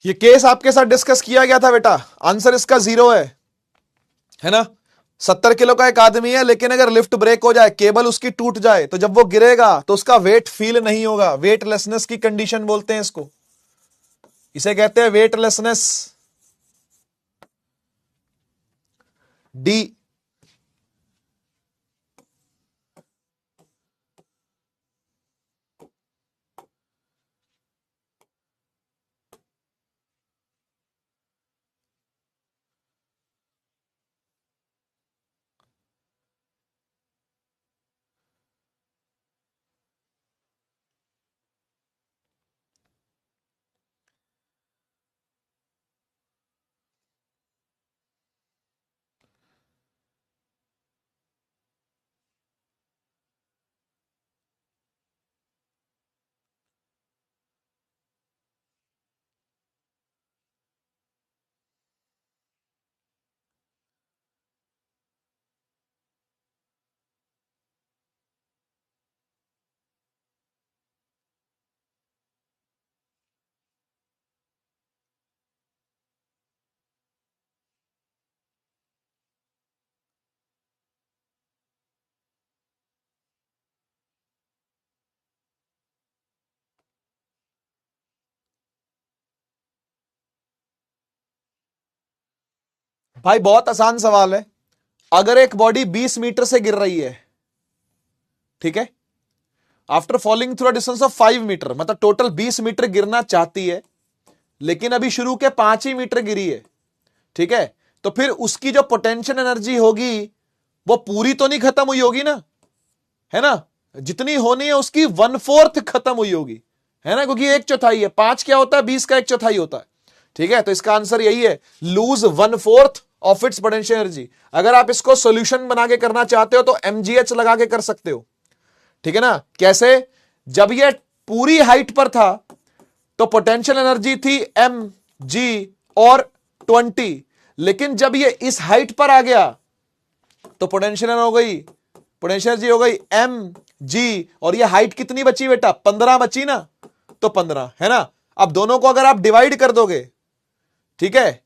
ये केस आपके साथ डिस्कस किया गया था बेटा, आंसर इसका जीरो है ना। 70 किलो का एक आदमी है, लेकिन अगर लिफ्ट ब्रेक हो जाए, केबल उसकी टूट जाए, तो जब वो गिरेगा तो उसका वेट फील नहीं होगा। वेटलेसनेस की कंडीशन बोलते हैं इसको, इसे कहते हैं वेटलेसनेस। डी। भाई बहुत आसान सवाल है। अगर एक बॉडी 20 मीटर से गिर रही है, ठीक है, after falling through distance of 5 metre, मतलब टोटल 20 मीटर गिरना चाहती है, लेकिन अभी शुरू के 5 ही मीटर गिरी है, ठीक है, तो फिर उसकी जो पोटेंशियल एनर्जी होगी वो पूरी तो नहीं खत्म हुई होगी ना, है ना, जितनी होनी है उसकी 1/4 खत्म हुई होगी, है ना, क्योंकि 1/4 है, 5 क्या होता है, 20 का 1/4 होता है, ठीक है, तो इसका आंसर यही है, lose 1/4 of its potential energy. अगर आप इसको सोल्यूशन बना के करना चाहते हो तो mgh लगा के कर सकते हो, ठीक है ना। कैसे? जब ये पूरी हाइट पर था तो पोटेंशियल एनर्जी थी mg और 20, लेकिन जब ये इस हाइट पर आ गया तो पोटेंशियल एनर्जी हो गई mg, और ये हाइट कितनी बची बेटा, 15 बची ना, तो 15, है ना। अब दोनों को अगर आप डिवाइड कर दोगे, ठीक है,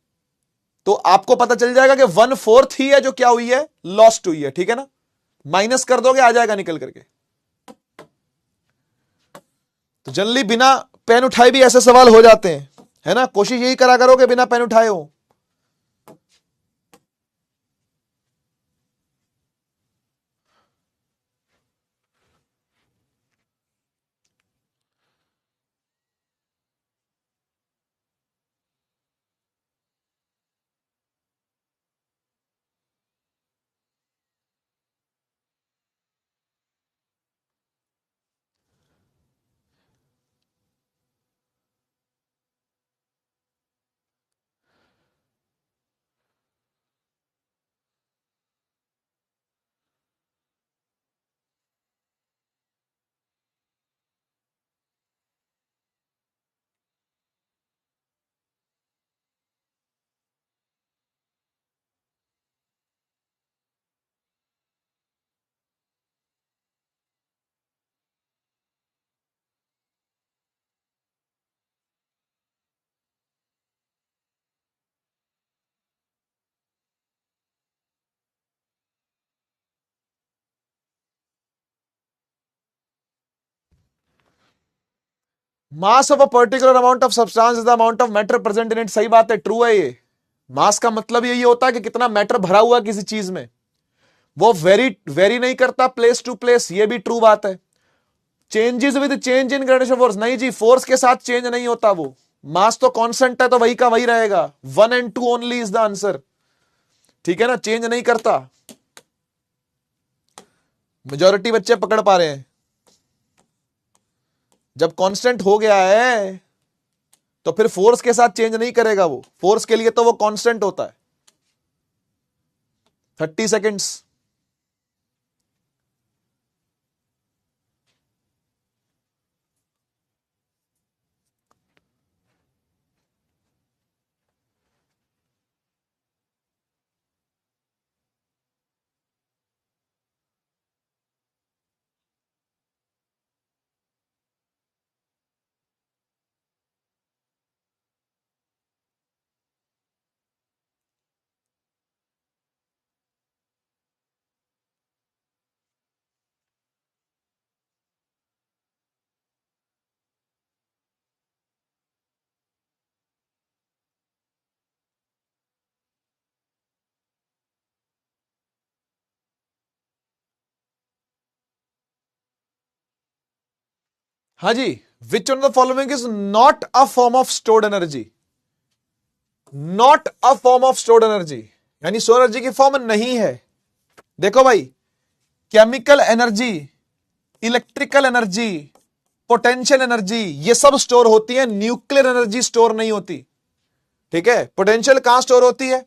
तो आपको पता चल जाएगा कि 1/4 ही है जो क्या हुई है, लॉस्ट हुई है, ठीक है ना, माइनस कर दोगे आ जाएगा निकल करके। तो जनरली बिना पेन उठाए भी ऐसे सवाल हो जाते हैं, है ना, कोशिश यही करा करो कि बिना पेन उठाए हो। Mass of a particular amount of substance is the amount of matter present in it. सही बात है, ट्रू है ये। मास का मतलब यही होता है कि कितना मैटर भरा हुआ है किसी चीज में, वो वेरी नहीं करता प्लेस टू प्लेस, ये भी ट्रू बात है। Changes with change in gravitational force, नहीं जी, फोर्स के साथ चेंज नहीं होता वो, मास तो कांस्टेंट है तो वही का वही रहेगा, 1 and 2 only is the answer, ठीक है ना, चेंज नहीं करता। मेजॉरिटी बच्चे पकड़ पा रहे हैं, जब कांस्टेंट हो गया है तो फिर फोर्स के साथ चेंज नहीं करेगा वो, फोर्स के लिए तो वो कांस्टेंट होता है। 30 सेकेंड्स। हाँ जी, which one of the following is not a form of stored energy. Not a form of stored energy यानी स्टोर्ड एनर्जी की फॉर्म नहीं है। देखो भाई, chemical energy, electrical energy, potential energy, ये सब स्टोर होती है, न्यूक्लियर एनर्जी स्टोर नहीं होती, ठीक है। पोटेंशियल कहां स्टोर होती है?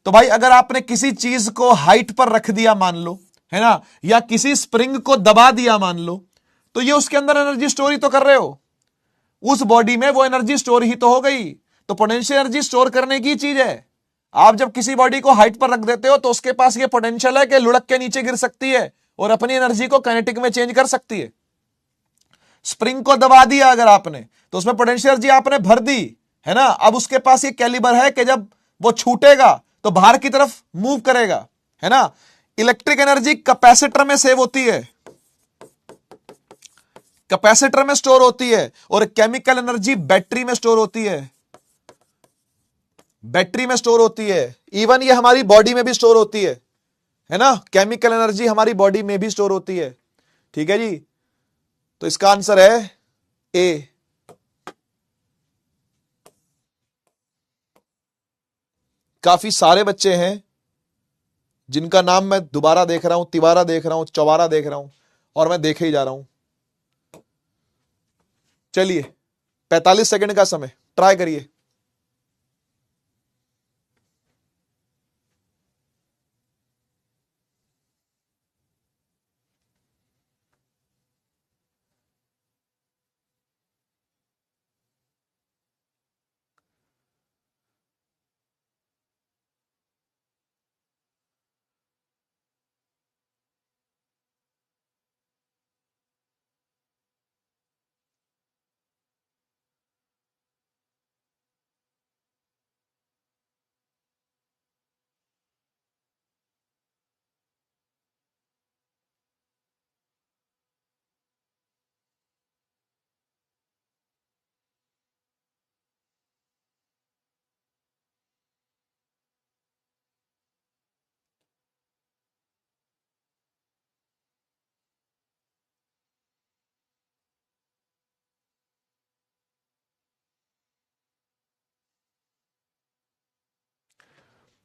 तो भाई अगर आपने किसी चीज को हाइट पर रख दिया मान लो, है ना, या किसी स्प्रिंग को दबा दिया मान लो, तो ये उसके अंदर एनर्जी स्टोर ही तो कर रहे हो, उस बॉडी में वो एनर्जी स्टोर ही तो हो गई। तो पोटेंशियल एनर्जी स्टोर करने की चीज है। आप जब किसी बॉडी को हाइट पर रख देते हो तो उसके पास ये पोटेंशियल है कि लुढ़क के नीचे गिर सकती है और अपनी एनर्जी को काइनेटिक में चेंज कर सकती है। स्प्रिंग को दबा दिया अगर आपने तो उसमें पोटेंशियल एनर्जी आपने भर दी, है ना, अब उसके पास ये कैलिबर है कि जब वो छूटेगा तो बाहर की तरफ मूव करेगा, है ना। इलेक्ट्रिक एनर्जी कैपेसिटर में सेव होती है, कैपेसिटर में स्टोर होती है, और केमिकल एनर्जी बैटरी में स्टोर होती है। बैटरी में स्टोर होती है, इवन ये हमारी बॉडी में भी स्टोर होती है ना, केमिकल एनर्जी हमारी बॉडी में भी स्टोर होती है। ठीक है जी, तो इसका आंसर है ए। काफी सारे बच्चे हैं जिनका नाम मैं दोबारा देख रहा हूं, तिवारा देख रहा हूं, चौबारा देख रहा हूं, और मैं देखे ही जा रहा हूं। चलिए 45 सेकंड का समय, ट्राई करिए।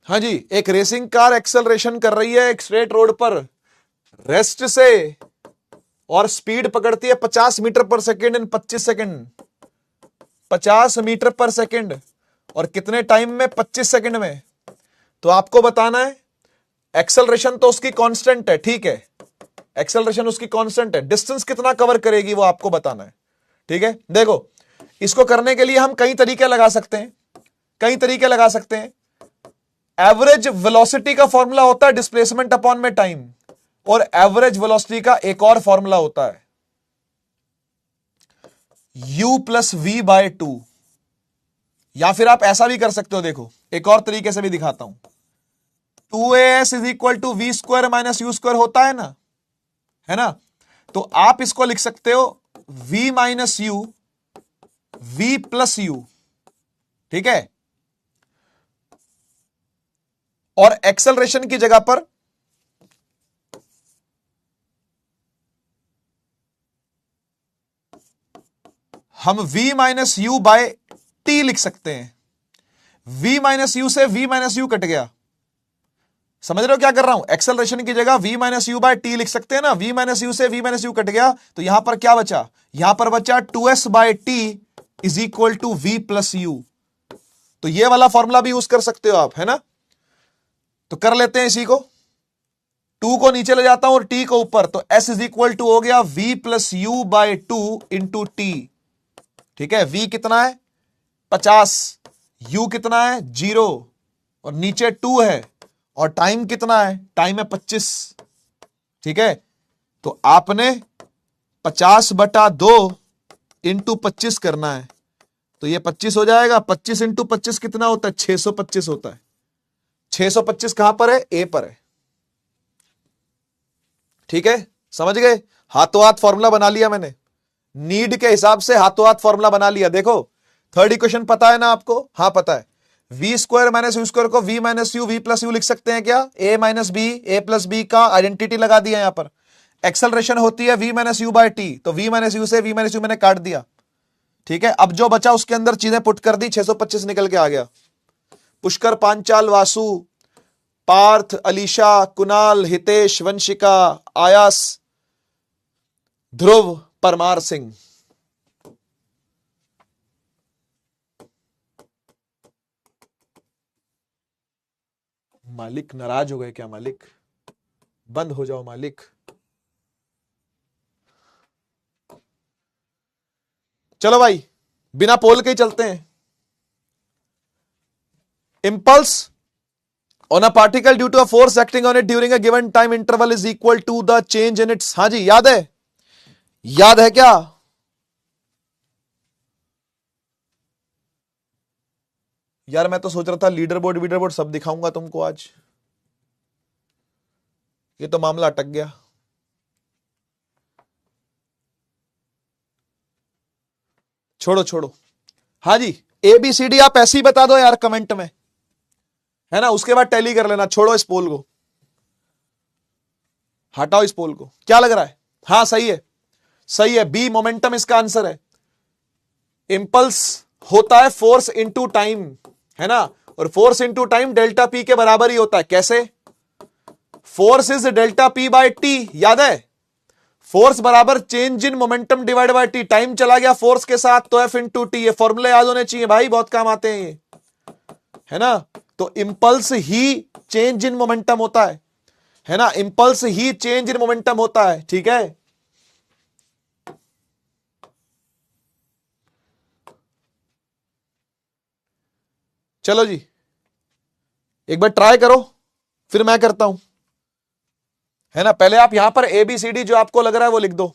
हाँ जी, एक रेसिंग कार एक्सेलरेशन कर रही है एक स्ट्रेट रोड पर रेस्ट से, और स्पीड पकड़ती है 50 मीटर पर सेकेंड इन 25 सेकेंड। 50 मीटर पर सेकेंड, और कितने टाइम में? 25 सेकेंड में। तो आपको बताना है, एक्सेलरेशन तो उसकी कांस्टेंट है, ठीक है, एक्सेलरेशन उसकी कांस्टेंट है, डिस्टेंस कितना कवर करेगी वो आपको बताना है। ठीक है, देखो इसको करने के लिए हम कई तरीके लगा सकते हैं, कई तरीके लगा सकते हैं। एवरेज वेलोसिटी का फॉर्मूला होता है डिस्प्लेसमेंट अपॉन में टाइम, और एवरेज वेलोसिटी का एक और फॉर्मूला होता है u plus v by two. या फिर आप ऐसा भी कर सकते हो, देखो एक और तरीके से भी दिखाता हूं, 2as is equal to v square minus u square होता है ना, तो आप इसको लिख सकते हो v minus u v plus u. ठीक है, और एक्सेलरेशन की जगह पर हम v minus u by t लिख सकते हैं। v माइनस यू से v माइनस यू कट गया, समझ रहे हो क्या कर रहा हूं? एक्सेलरेशन की जगह v minus u by t लिख सकते हैं ना, v माइनस यू से v माइनस यू कट गया, तो यहां पर क्या बचा? यहां पर बचा 2s by t is equal to v plus u. तो ये वाला फॉर्मूला भी यूज कर सकते हो आप, है ना। तो कर लेते हैं इसी को, 2 को नीचे ले जाता हूं और t को ऊपर, तो s इज इक्वल टू हो गया v plus you by two into T. ठीक है, v कितना है 50, u कितना है 0, और नीचे 2 है, और टाइम कितना है? टाइम है 25। ठीक है, तो आपने 50/2 इंटू 25 करना है, तो ये 25 हो जाएगा। 25 इंटू 25 कितना होता है? 625 होता है। 625 कहां पर है? ए पर है। ठीक है, समझ गए? हाथों हाथ फॉर्मूला बना लिया मैंने, नीड के हिसाब से हाथों हाथ फॉर्मूला बना लिया। देखो थर्ड इक्वेशन पता है ना आपको? हाँ पता है। V square minus u square को v minus u v plus u लिख सकते हैं क्या? A minus b, a plus b का आइडेंटिटी लगा दिया यहां पर। एक्सेलरेशन होती है v minus u by t, तो वी माइनस यू से वी माइनस यू मैंने काट दिया। ठीक है, अब जो बचा उसके अंदर चीजें पुट कर दी, 625 निकल के आ गया। पुष्कर, पांचाल, वासु, पार्थ, अलीशा, कुणाल, हितेश, वंशिका, आयास, ध्रुव, परमार सिंह। मालिक नाराज हो गए क्या? मालिक बंद हो जाओ मालिक। चलो भाई बिना पोल के ही चलते हैं। Impulse on a particle due to a force acting on it during a given time interval is equal to the change in its. हाँ जी, याद है? याद है क्या? यार मैं तो सोच रहा था लीडर बोर्ड सब दिखाऊंगा तुमको आज, ये तो मामला अटक गया। छोड़ो छोड़ो। हाँ जी, ABCD आप ऐसे ही बता दो यार कमेंट में। है ना, उसके बाद टैली कर लेना, छोड़ो इस पोल को, हटाओ इस पोल को। क्या लग रहा है? हाँ सही है, सही है, बी मोमेंटम इसका आंसर है। इंपल्स होता है फोर्स इंटू टाइम, है ना, और force into time delta p के बराबर ही होता है। कैसे? Force is delta p by t, याद है? फोर्स बराबर change in momentum divide by t. Time चला गया फोर्स के साथ तो एफ इंटू टी। ये फॉर्मूले याद होने चाहिए भाई, बहुत काम आते हैं ये, है ना। तो impulse he change in momentum होता है ना, impulse he change in momentum होता है, ठीक है। चलो जी, एक बार ट्राई करो, फिर मैं करता हूं, है ना। पहले आप यहां पर ABCD जो आपको लग रहा है वो लिख दो।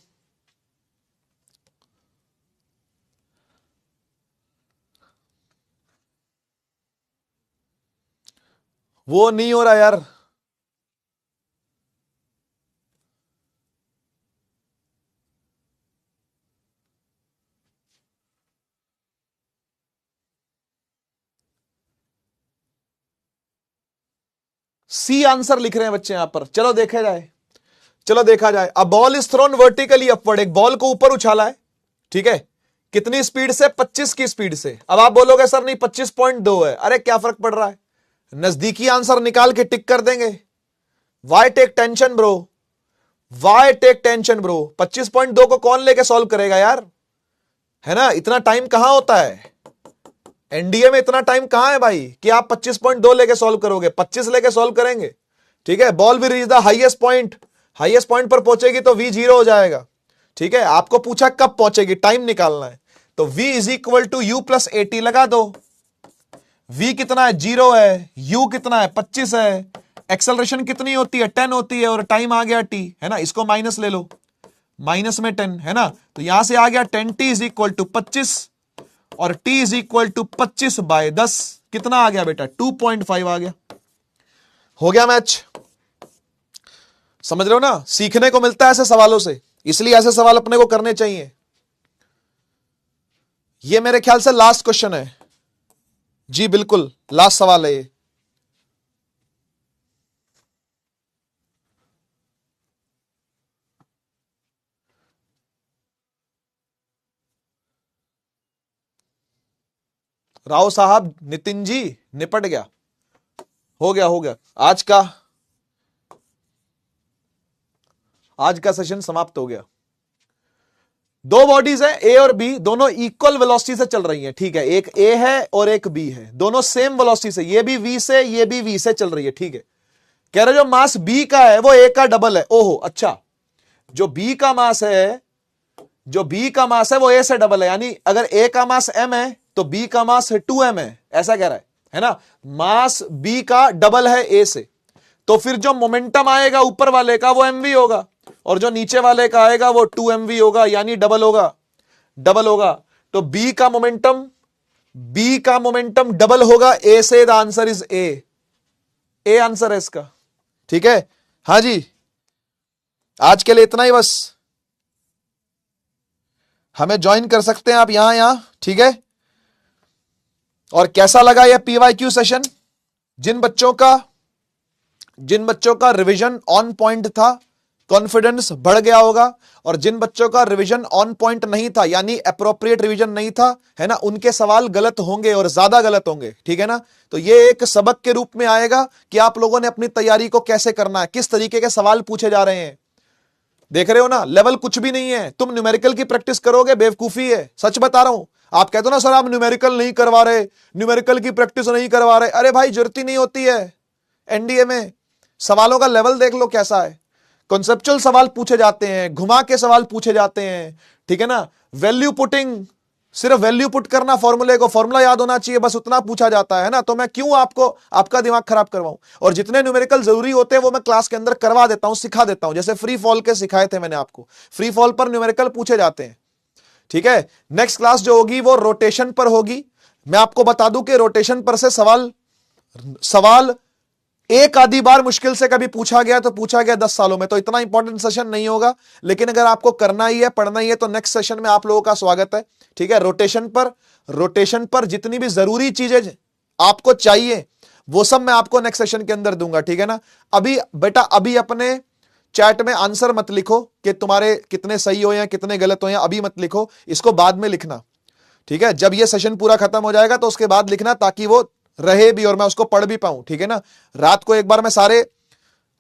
वो नहीं हो रहा यार, सी आंसर लिख रहे हैं बच्चे यहां पर। चलो देखा जाए, चलो देखा जाए। A ball is thrown vertically upward, एक बॉल को ऊपर उछाला है, ठीक है, कितनी स्पीड से? 25 की स्पीड से। अब आप बोलोगे सर नहीं 25.2 है, अरे क्या फर्क पड़ रहा है, नजदीकी आंसर निकाल के टिक कर देंगे। Why take tension bro, why take tension bro, 25.2 को कौन लेके सॉल्व करेगा यार, है ना। इतना टाइम कहां होता है एनडीए में, इतना टाइम कहां है भाई कि आप 25.2 लेके सॉल्व करोगे, 25 लेके सॉल्व करेंगे, ठीक है। बॉल भी reach the highest point, highest point पर पहुंचेगी तो v 0 हो जाएगा, ठीक है। आपको पूछा कब पहुंचेगी, टाइम निकालना है, तो v is equal to u plus 80 लगा दो। v कितना है? 0 है, u कितना है? 25 है, एक्सेलरेशन कितनी होती है? 10 होती है, और टाइम आ गया t, है ना। इसको माइनस ले लो, माइनस में 10, है ना, तो यहां से आ गया 10t इज इक्वल टू 25, और t is equal to 25 by 10, कितना आ गया बेटा? 2.5 आ गया। हो गया मैच, समझ रहे हो ना। सीखने को मिलता है ऐसे सवालों से, इसलिए ऐसे सवाल अपने को करने चाहिए। ये मेरे ख्याल से लास्ट क्वेश्चन है जी, बिल्कुल लास्ट सवाल है ये। राव साहब, नितिन जी, निपट गया, हो गया, हो गया। आज का सेशन समाप्त हो गया। दो बॉडीज है ए और बी, दोनों इक्वल वेलोसिटी से चल रही हैं, ठीक है। एक ए है और एक बी है, दोनों सेम वेलोसिटी से, ये भी वी से, ये भी वी से चल रही है, ठीक है। कह रहे जो मास बी का है वो ए का डबल है। ओहो अच्छा, जो बी का मास है, जो बी का मास है वो ए से डबल है, यानी अगर ए का मास m है तो बी का मास 2m है, ऐसा कह रहा है ना। मास बी का डबल है ए से, तो फिर जो मोमेंटम आएगा ऊपर वाले का वो mv होगा, और जो नीचे वाले का आएगा वो 2mv होगा, यानी डबल होगा, डबल होगा। तो बी का मोमेंटम, बी का मोमेंटम डबल होगा ए से, the answer is A answer है इसका, ठीक है। हाँ जी, आज के लिए इतना ही बस, हमें ज्वाइन कर सकते हैं आप यहां, ठीक है। और कैसा लगा यह PYQ सेशन? जिन बच्चों का रिवीजन ऑन पॉइंट था, कॉन्फिडेंस बढ़ गया होगा, और जिन बच्चों का रिवीजन ऑन पॉइंट नहीं था, यानी अप्रोप्रिएट रिवीजन नहीं था, है ना, उनके सवाल गलत होंगे और ज्यादा गलत होंगे, ठीक है ना। तो ये एक सबक के रूप में आएगा कि आप लोगों ने अपनी तैयारी को कैसे करना है, किस तरीके के सवाल पूछे जा रहे हैं। देख रहे हो ना, लेवल कुछ भी नहीं है। तुम न्यूमेरिकल की प्रैक्टिस करोगे, बेवकूफी है, सच बता रहा हूं। आप कहते हो ना सर आप न्यूमेरिकल नहीं करवा रहे, न्यूमेरिकल की प्रैक्टिस नहीं करवा रहे, अरे भाई जरूरत ही नहीं होती है। एनडीए में सवालों का लेवल देख लो कैसा है, कॉन्सेप्चुअल सवाल पूछे जाते हैं, घुमा के सवाल पूछे जाते हैं, ठीक है ना। वैल्यू पुटिंग, सिर्फ वैल्यू पुट करना, फॉर्मूले को फॉर्मूला याद होना चाहिए, बस उतना पूछा जाता है ना। तो मैं क्यों आपको आपका दिमाग खराब करवाऊं। और जितने न्यूमेरिकल जरूरी होते हैं वो मैं क्लास के अंदर करवा देता हूं, सिखा देता हूं। जैसे फ्री फॉल के सिखाए थे मैंने आपको, फ्री फॉल पर न्यूमेरिकल पूछे जाते हैं, ठीक है। नेक्स्ट क्लास जो होगी वो रोटेशन पर होगी। मैं आपको बता दूं कि रोटेशन पर से सवाल एक आधी बार मुश्किल से कभी पूछा गया तो पूछा गया 10 सालों में, तो इतना इंपॉर्टेंट सेशन नहीं होगा। लेकिन अगर आपको करना ही है, पढ़ना ही है, तो नेक्स्ट सेशन में आप लोगों का स्वागत है, ठीक है। रोटेशन पर जितनी भी जरूरी चीजें आपको चाहिए वो सब मैं आपको नेक्स्ट सेशन के अंदर दूंगा, ठीक है ना। अभी बेटा अभी अपने चैट में आंसर मत लिखो कि तुम्हारे कितने सही हो या कितने गलत हो, या अभी मत लिखो, इसको बाद में लिखना, ठीक है। जब ये सेशन पूरा खत्म हो जाएगा तो उसके बाद लिखना, ताकि वो रहे भी और मैं उसको पढ़ भी पाऊं, ठीक है ना। रात को एक बार मैं सारे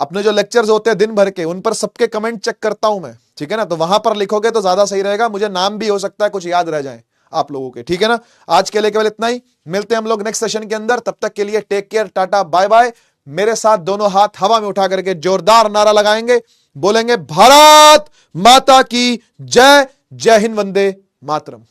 अपने जो लेक्चर्स होते हैं दिन भर के, उन पर सबके कमेंट चेक करता हूं मैं, ठीक है ना। तो वहां पर लिखोगे तो ज्यादा सही रहेगा, मुझे नाम भी हो सकता है कुछ याद रह जाए आप लोगों के, ठीक है ना। आज के लिए केवल इतना ही, मिलते हैं हम लोग नेक्स्ट सेशन के अंदर। तब तक के लिए take care, tata bye bye. मेरे साथ दोनों हाथ हवा में उठा करके जोरदार नारा लगाएंगे, बोलेंगे भारत माता की जय, जय हिंद, वंदे मातरम।